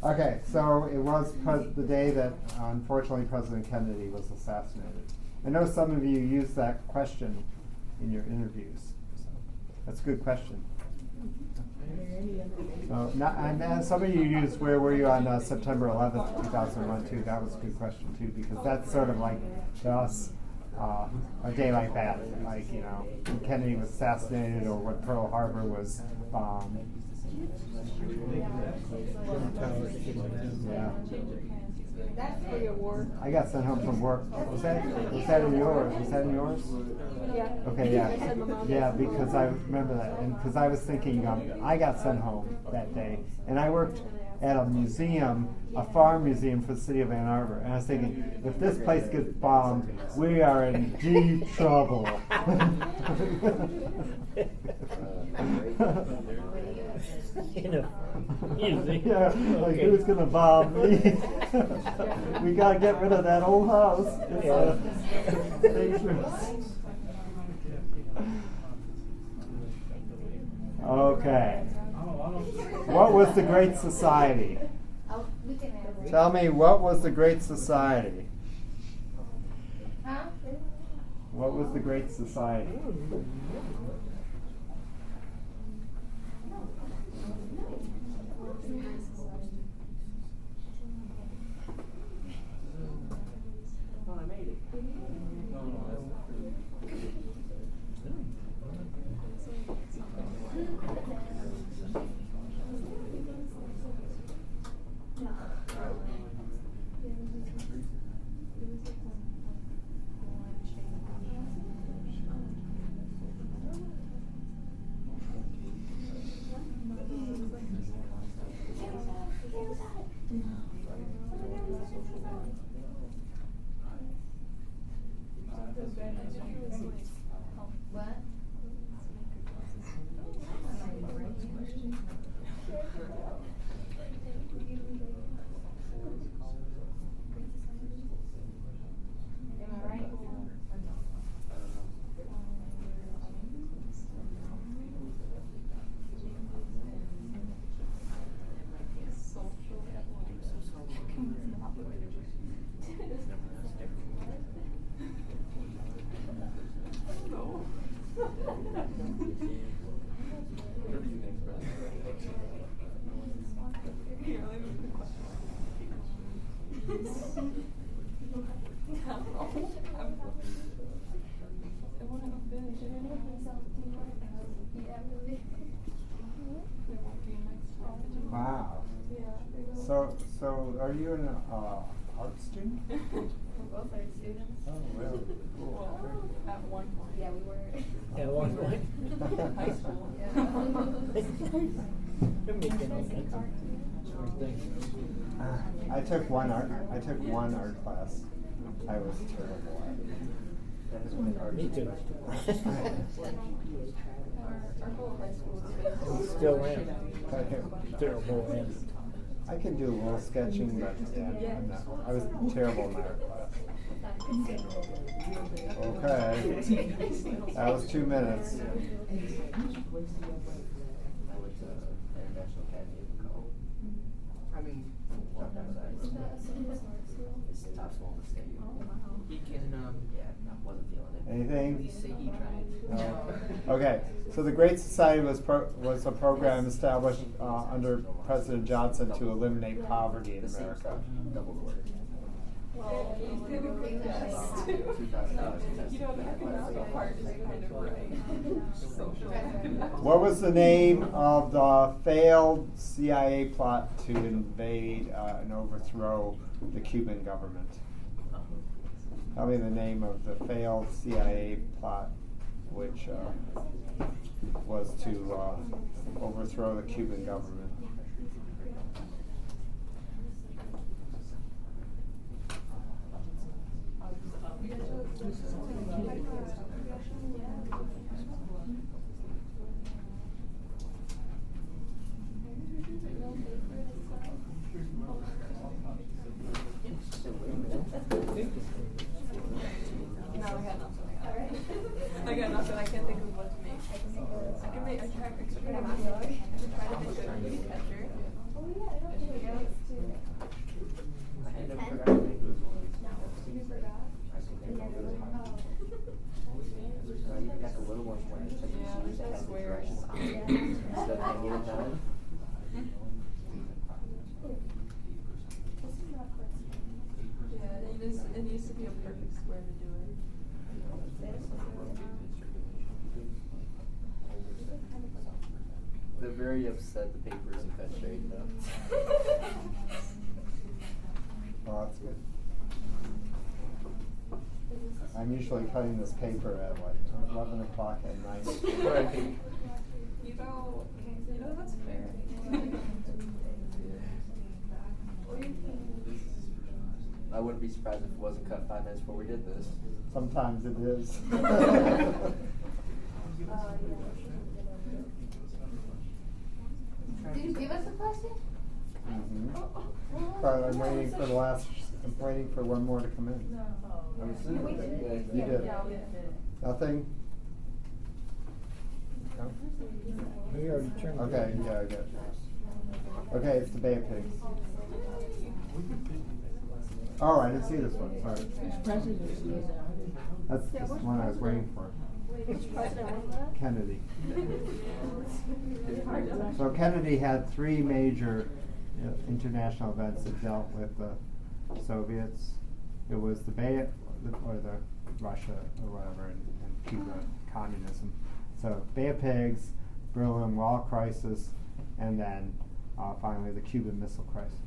Okay, so it was the day that unfortunately President Kennedy was assassinated. I know some of you used that question in your interviews. So that's a good question. And some of you used where were you on September 11th, 2001 too. That was a good question too, because that's sort of like to us a day like that, like, you know, when Kennedy was assassinated or when Pearl Harbor was bombed. Yeah. That's for your work. I got sent home from work. Was that in yours? Was that in yours? Yeah. Okay, yeah. Yeah, because I remember that. And because I was thinking, I got sent home that day. And I worked at a museum, a farm museum for the city of Ann Arbor. And I was thinking, if this place gets bombed, we are in deep trouble. Yeah, like who's gonna bomb me? We gotta get rid of that old house. It's dangerous. Okay. What was the Great Society? Tell me, what was the Great Society? What was the Great Society? Oh, I made it. What? Am I right? Wow. So are you an art student? We're both art students. Oh, really? Cool. Well, at one point. Yeah, we were. At one point. High school. I took one art class. I was terrible at it. Me too. Our whole high school was Still am. Terrible am. I can do a little sketching, but yeah, I'm not. I was terrible in my art class. Okay. That was 2 minutes. I went to International Academy of College. I mean, it's top school in the state. He can, yeah, I wasn't feeling it. Anything? He said he tried. No. Okay. So the Great Society was a program established under President Johnson to eliminate poverty in America. Double the word. Well, you did a great job too. You know, the economic part is kind of right. Social. What was the name of the failed CIA plot to invade and overthrow the Cuban government? Tell me the name of the failed CIA plot, which was to overthrow the Cuban government. No, I got nothing. I got nothing. I can't think of what to make. I can make. I can try to make a movie catcher. Oh yeah, I don't think I was too. I never forgot to make those ones. You forgot? You got the little ones when it's Yeah, that's squares. instead of hanging it down. Yeah, it needs to be a perfect square to do it. They're very upset the paper isn't cut straight enough. Oh, that's good. I'm usually cutting this paper at like 11 o'clock at night. You know, that's fair. wouldn't be surprised if it wasn't cut 5 minutes before we did this. Sometimes it is. Did you give us a question? But I'm waiting for one more to come in. You did. Nothing? No? We already turned it. Okay, yeah, I get it. Okay, it's the Bay of Pigs. Oh, I didn't see this one, sorry. That's the one I was waiting for. Which president was that? Kennedy. So Kennedy had 3 major international events that dealt with the Soviets. It was the Bay, or the Russia or whatever, and Cuba communism. So Bay of Pigs, Berlin Wall crisis, and then finally the Cuban Missile Crisis.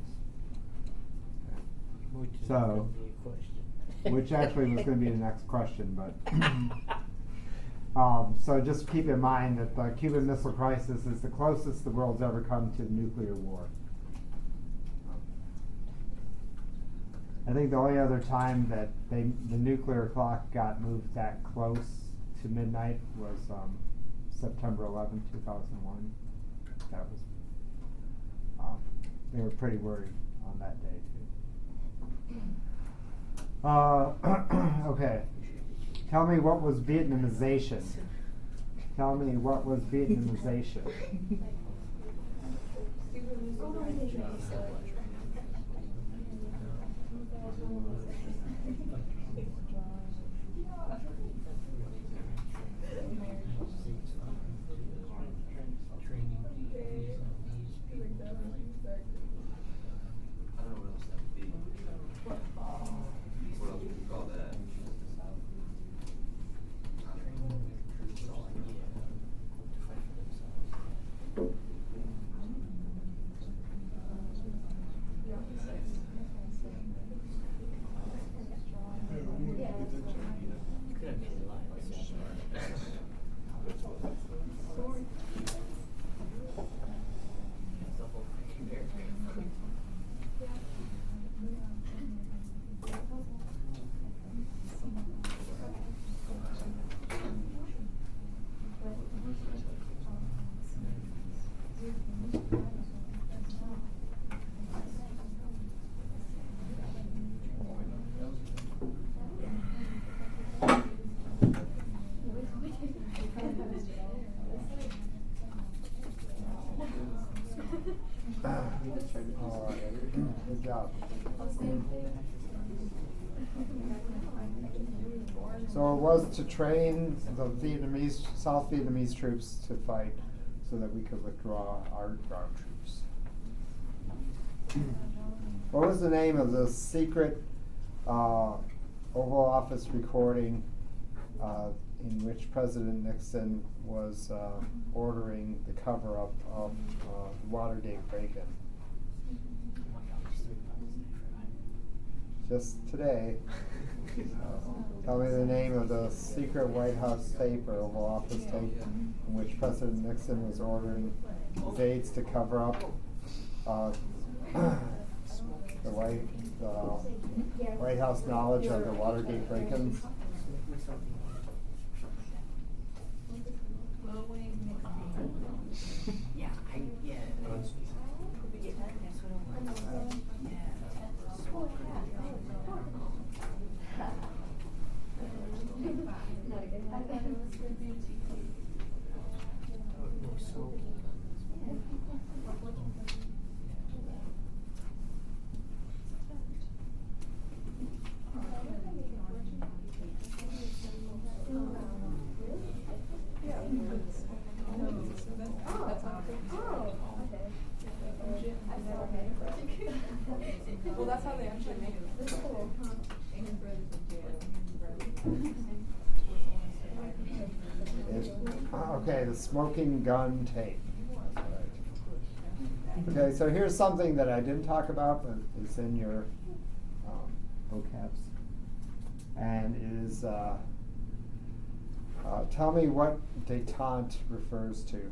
Which is So, gonna be a question. which actually was going to be the next question, but so just keep in mind that the Cuban Missile Crisis is the closest the world's ever come to nuclear war. I think the only other time that the nuclear clock got moved that close to midnight was September 11, 2001. That was, they were pretty worried on that day too. Okay. Tell me what was Vietnamization? Tell me what was Vietnamization? Good job. So it was to train the South Vietnamese troops to fight so that we could withdraw our ground troops. What was the name of the secret Oval Office recording in which President Nixon was ordering the cover-up of the Watergate break-in? Just today. Tell me the name of the secret White House tape or Oval Office tape in which President Nixon was ordering his aides to cover up the White House knowledge of the Watergate break-ins. Well, that's how they actually make it. Okay, the smoking gun tape. That's right. Okay, so here's something that I didn't talk about, but is in your vocabs, and is tell me what détente refers to.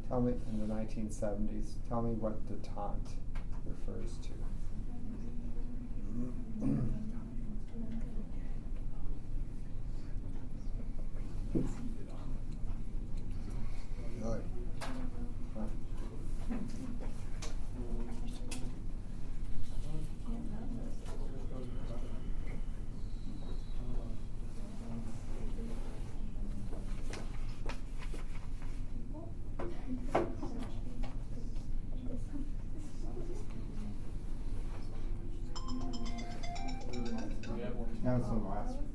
Tell me in the 1970s. Tell me what détente refers to. was from the last one.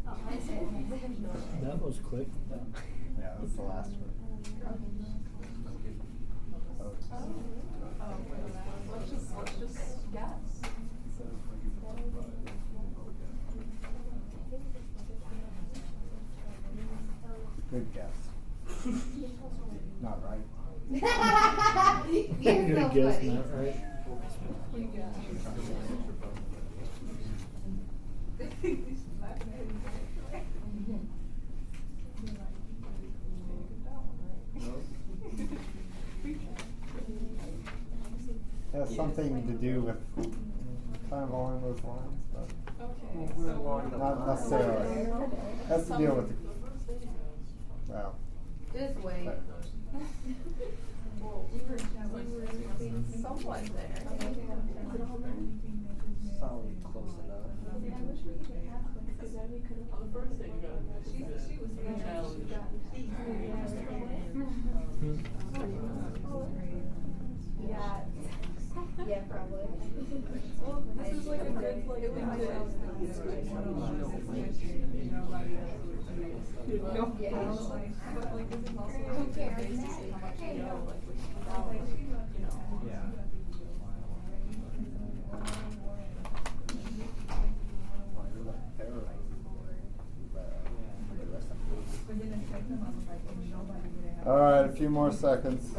That was quick. Yeah, that was the last one. Let's just guess. Good guess. Not right. Good guess, not right. It has something to do with kind of along those lines, but not necessarily. It has to deal with the, well. This way. Well, we were somewhat there. Sound close enough. On the first day you got she was Yeah. Yeah, probably. Well, this is like a good, like, it would no. Yeah. But like, this is also a good base to see how much you know, like, without, you know. Yeah. All right, a few more seconds.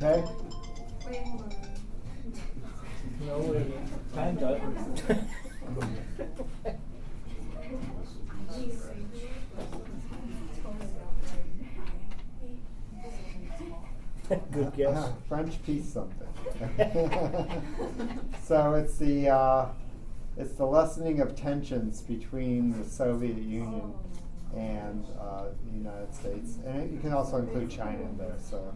Okay. Wait, hold on. No, wait. Time's up. Good guess. French piece something. So it's the lessening of tensions between the Soviet Union and the United States, and you can also include China in there. So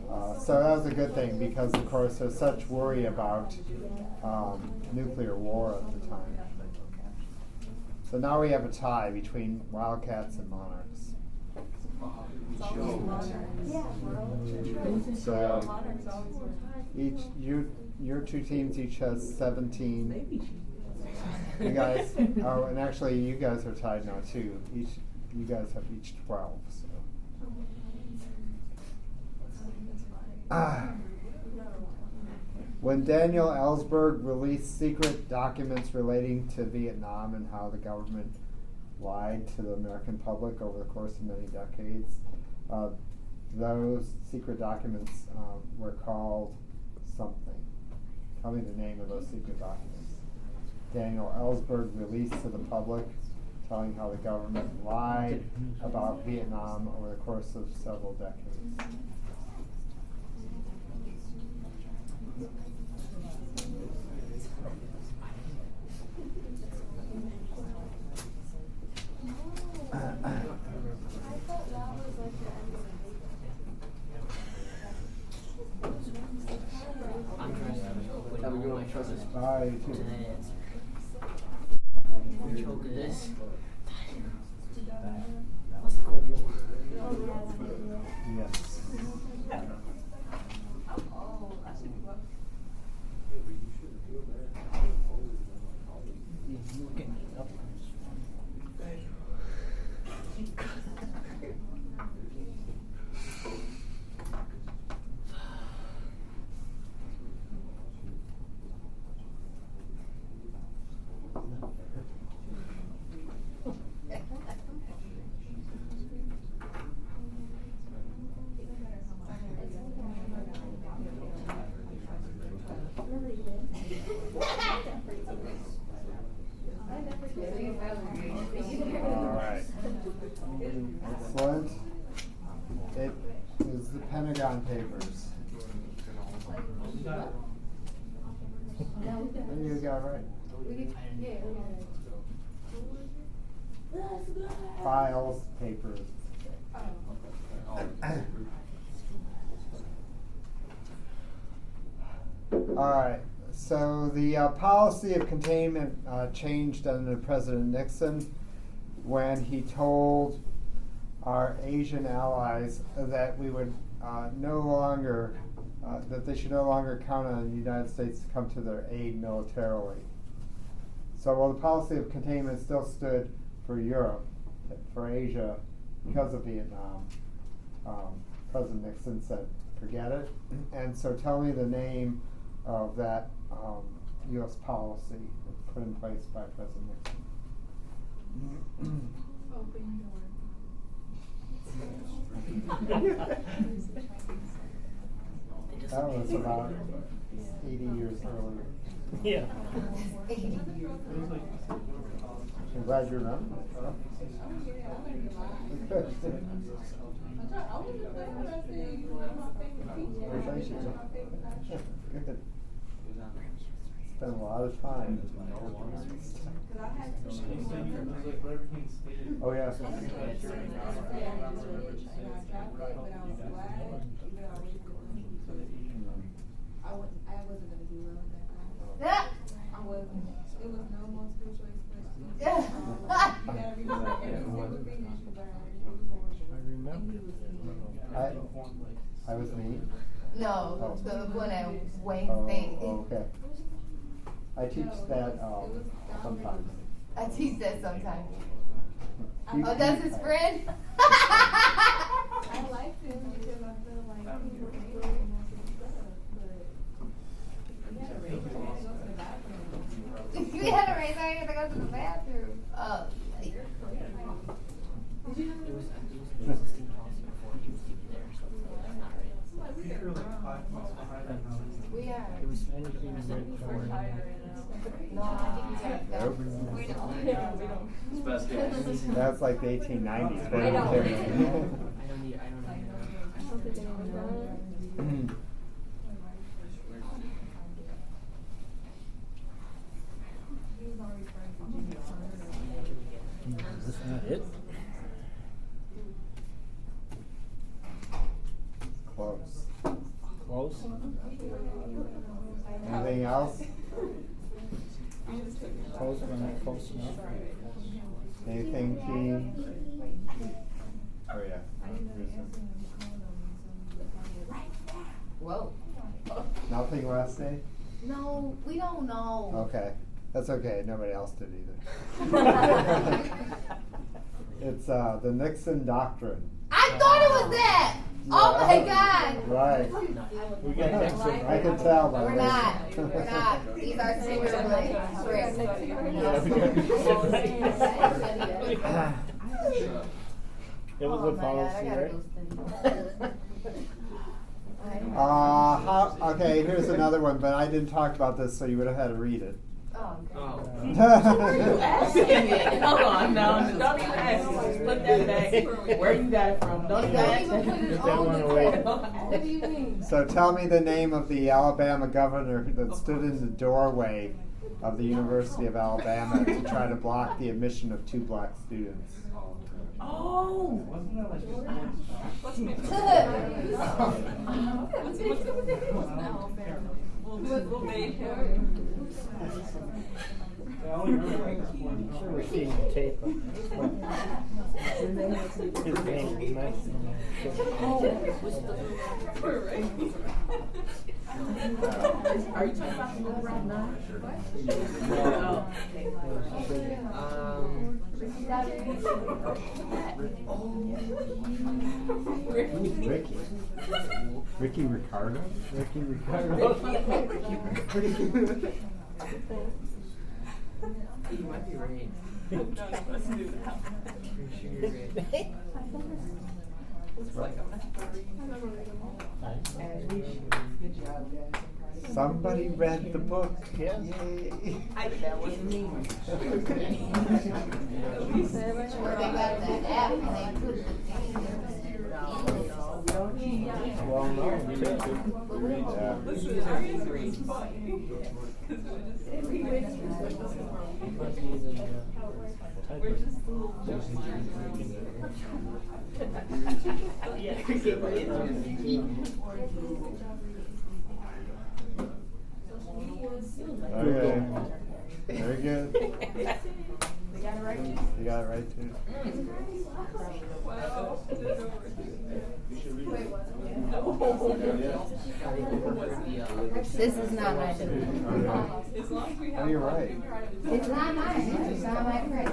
that was a good thing because, of course, there's such worry about nuclear war at the time. So now we have a tie between Wildcats and Monarchs. So your two teams each has 17. You guys, oh, and actually you guys are tied now too. You guys have each 12. So. When Daniel Ellsberg released secret documents relating to Vietnam and how the government lied to the American public over the course of many decades, those secret documents were called something. Tell me the name of those secret documents. Daniel Ellsberg released to the public, telling how the government lied about Vietnam over the course of several decades. Bye, too. Choke this. Yes. Alright. Excellent. It is the Pentagon Papers. You got right. Files, papers. All right. So the policy of containment changed under President Nixon when he told our Asian allies that we would no longer, that they should no longer count on the United States to come to their aid militarily. So while the policy of containment still stood for Europe, for Asia, because of Vietnam, President Nixon said, forget it. And so tell me the name of that U.S. policy put in place by President Nixon. Open door. That was about 80 years earlier. Yeah. 80 years. I'm glad you remember. Good. Spent a lot of time. Oh yeah. I wasn't gonna do well in that class. I wasn't. It was no more spiritual expression. You gotta remember everything that you learned. It was horrible. I remember. I was me. No, Oh. the one at Wayne State. Oh, okay. I teach that sometimes. I teach that sometimes. He- Oh, that's his friend? I liked him because I feel like he was able and I could stuff, but he had a raise her hand to go to the bathroom. You had to raise her hand to go to the bathroom. Oh, Did you know It was that? a steam policy before he was even there, so that's not right. we are. It was anything that No, I think he's right. Nope. We don't. It's best case. That's like the 1890s. I don't. I don't need. That's not it. Close. Close. Anything else? Close, but not close enough. Anything, team? Oh yeah. Whoa. Nothing last day? No, we don't know. Okay. That's okay. Nobody else did either. It's the Nixon Doctrine. I thought it was that. Oh my God. Right. We got Nixon. I can tell by We're this. not. We're not. These are super like strict. It was a policy, right? Okay, here's another one, but I didn't talk about this, so you would have had to read it. Oh, okay. Asking it. Hold on now. Don't even ask me. Just put that back. Where you got it from? Don't even ask Don't even put it on the What do you mean? So tell me the name of the Alabama governor that stood in the doorway of the University of Alabama to try to block the admission of 2 black students. Oh! Wasn't that like We'll make him. I'm sure we're seeing the tape on this. His name is nice. Are you talking about the little round nine? Ricky Ricardo? Ricky Ricardo. You might be right. No, let's do that. Pretty sure you're right. Looks like I'm not Good job, guys. Somebody read the book. Yeah. Yay. That wasn't me. Well, they got that app and they put the thing in. Well, no. Yeah. This is serious or is We're just Okay. Very good. They got it right too. You got it right too. Wow. This is not my duty. As long as we have. Oh, you're right. It's not mine. It's not my friend.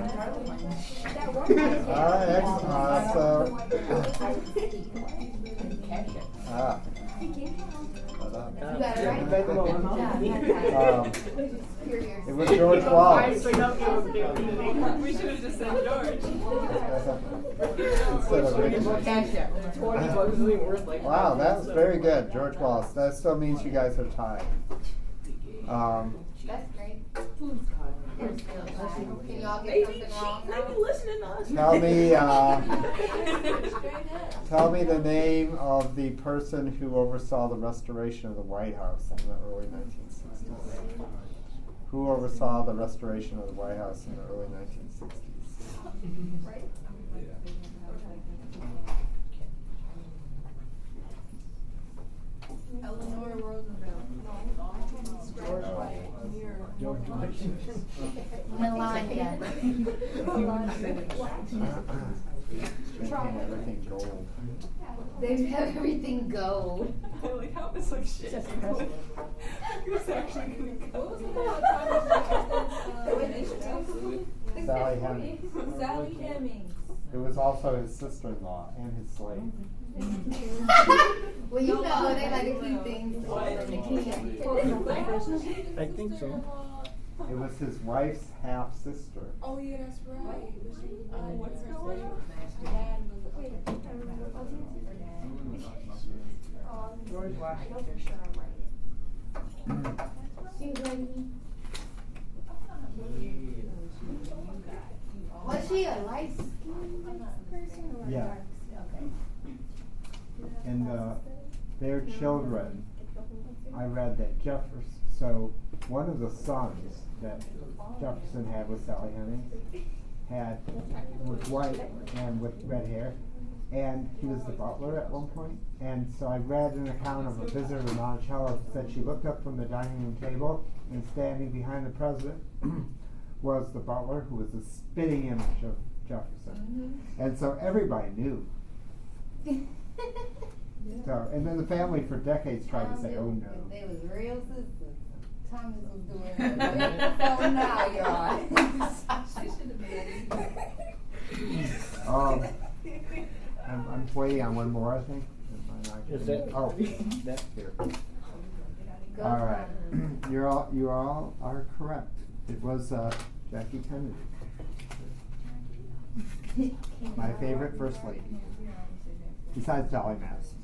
All right, excellent. It was George Wallace. We should have just said George. Instead of Richard. Wow, that was very good, George Wallace. That still means you guys are tied. That's great. Can y'all get Maybe something wrong? maybe listening to us. Tell me the name of the person who oversaw the restoration of the White House in the early 1960s. Who oversaw the restoration of the White House in the early 1960s? Right? Eleanor Roosevelt. Melania. Everything gold. They have everything gold. I like how it's like shit. Who's actually gonna go? Sally Hemings. Sally Hemings. It was also his sister-in-law and his slave. Well, you know, they like to keep things I think so. It was his wife's half-sister. Oh yeah, that's right. What's her name? George Washington. Was she a light-skinned person or a Yeah. dark? Okay. And their children, I read that so one of the sons that Jefferson had with Sally Hemings was white and with red hair, and he was the butler at one point. And so I read an account of a visitor to Monticello that said she looked up from the dining room table, and standing behind the president was the butler, who was a spitting image of Jefferson. And so everybody knew. So, and then the family for decades tried to say, "Oh no." They was real sisters. Thomas was doing it. So now y'all. I'm waiting on one more, I think. Is that? Oh, that's here. All right, you all are correct. It was Jackie Kennedy, my favorite first lady, besides Dolly Madison.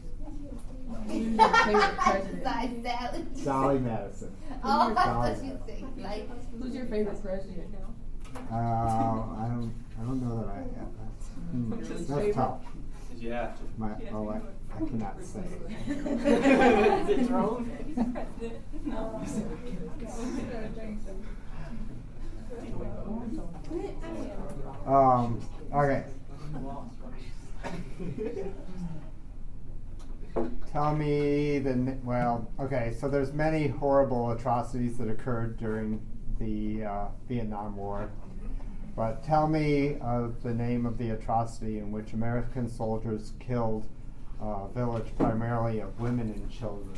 Besides Sally. Dolly Madison. Oh, I thought you'd say like. Who's your favorite president now? I don't know that I have that. That's tough. You have to. I cannot say. Is it Trump? No. Okay. Tell me okay, so there's many horrible atrocities that occurred during the Vietnam War, but tell me the name of the atrocity in which American soldiers killed a village primarily of women and children.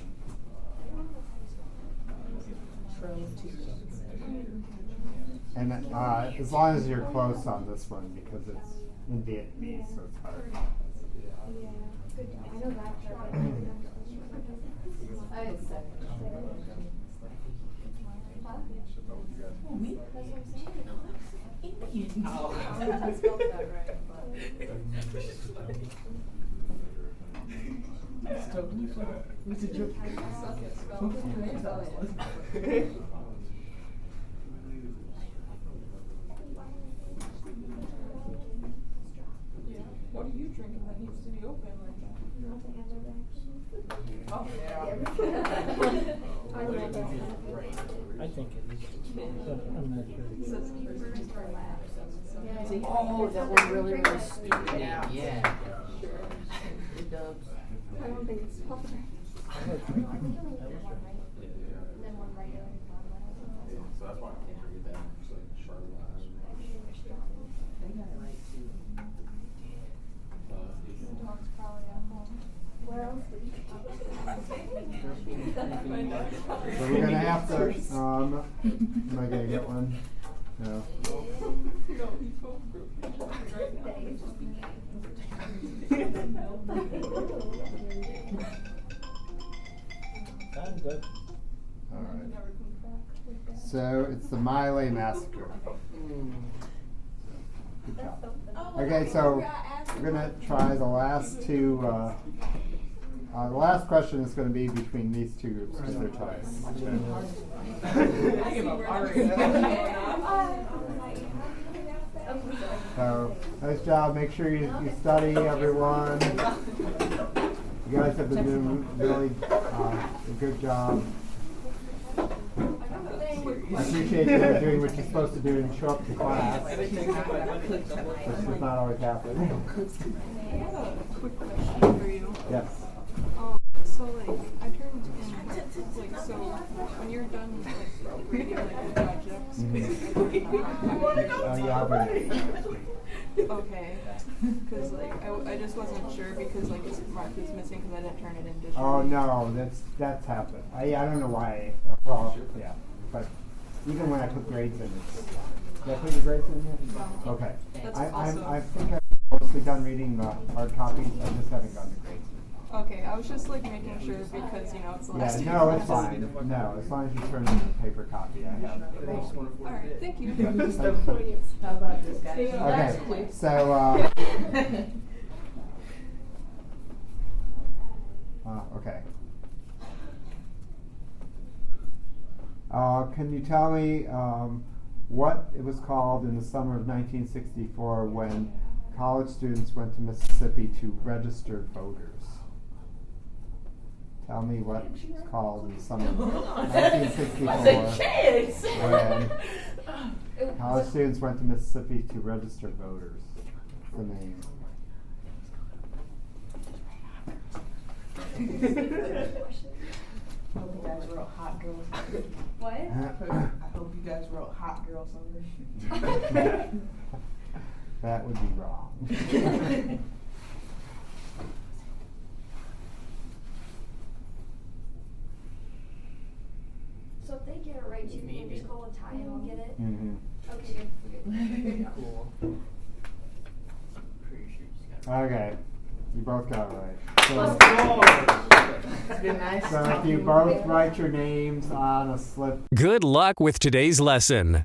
And as long as you're close on this one, because it's in Vietnamese, so it's hard. I know that. We? That's what I'm saying. Indian. Oh, I spelled that right, but. What's a joke? I suck at spelling. What are you drinking that needs to be open like that? Oh, yeah. I love that. I think it is. I'm not sure. Oh, that one really, really stupid. Yeah. Dubs. I don't think it's popular. So that's why I want to read that. So Charlotte last. They got it right too. The dog's probably at home. Where else did you So we're gonna have to. Am I gonna get one? No. No, he's home group right I'm good. All right. So it's the Miley Massacre. Good job. Okay, so we're gonna try the last two. The last question is going to be between these two groups because they're ties. So, nice job. Make sure you study, everyone. You guys have been doing really a good job. I appreciate you doing what you're supposed to do and show up to class, which does not always happen. I have a quick question for you. Yes. So like, I turned in, like, so when you're done, like, grading, like, projects, okay, because, like, I just wasn't sure because, like, his mark was missing because I didn't turn it in digitally. Oh, no, that's happened. I don't know why. Well, yeah, but even when I put grades in, did I put your grades in here? No. Okay. That's I think I've mostly done reading the hard copies. I just haven't gotten the grades. Okay, I was just like making sure because it's the last Yeah, no, it's fine. No, as long as you turn in the paper copy, I have. Alright, thank you. Yeah, How about this guy? okay, so okay. Can you tell me what it was called in the summer of 1964 when college students went to Mississippi to register voters? Tell me what it's called in the summer of 1964 when college students went to Mississippi to register voters. What's the name? I hope you guys wrote hot girl summer. What? I hope you guys wrote hot girl summer. That would be wrong. So if they get it right, you can just call a tie and I'll get it? Mm-hmm. Okay, good. Cool. Okay, you both got it right. So, It's been nice so if talking you with both you. write your names on a slip. Good luck with today's lesson.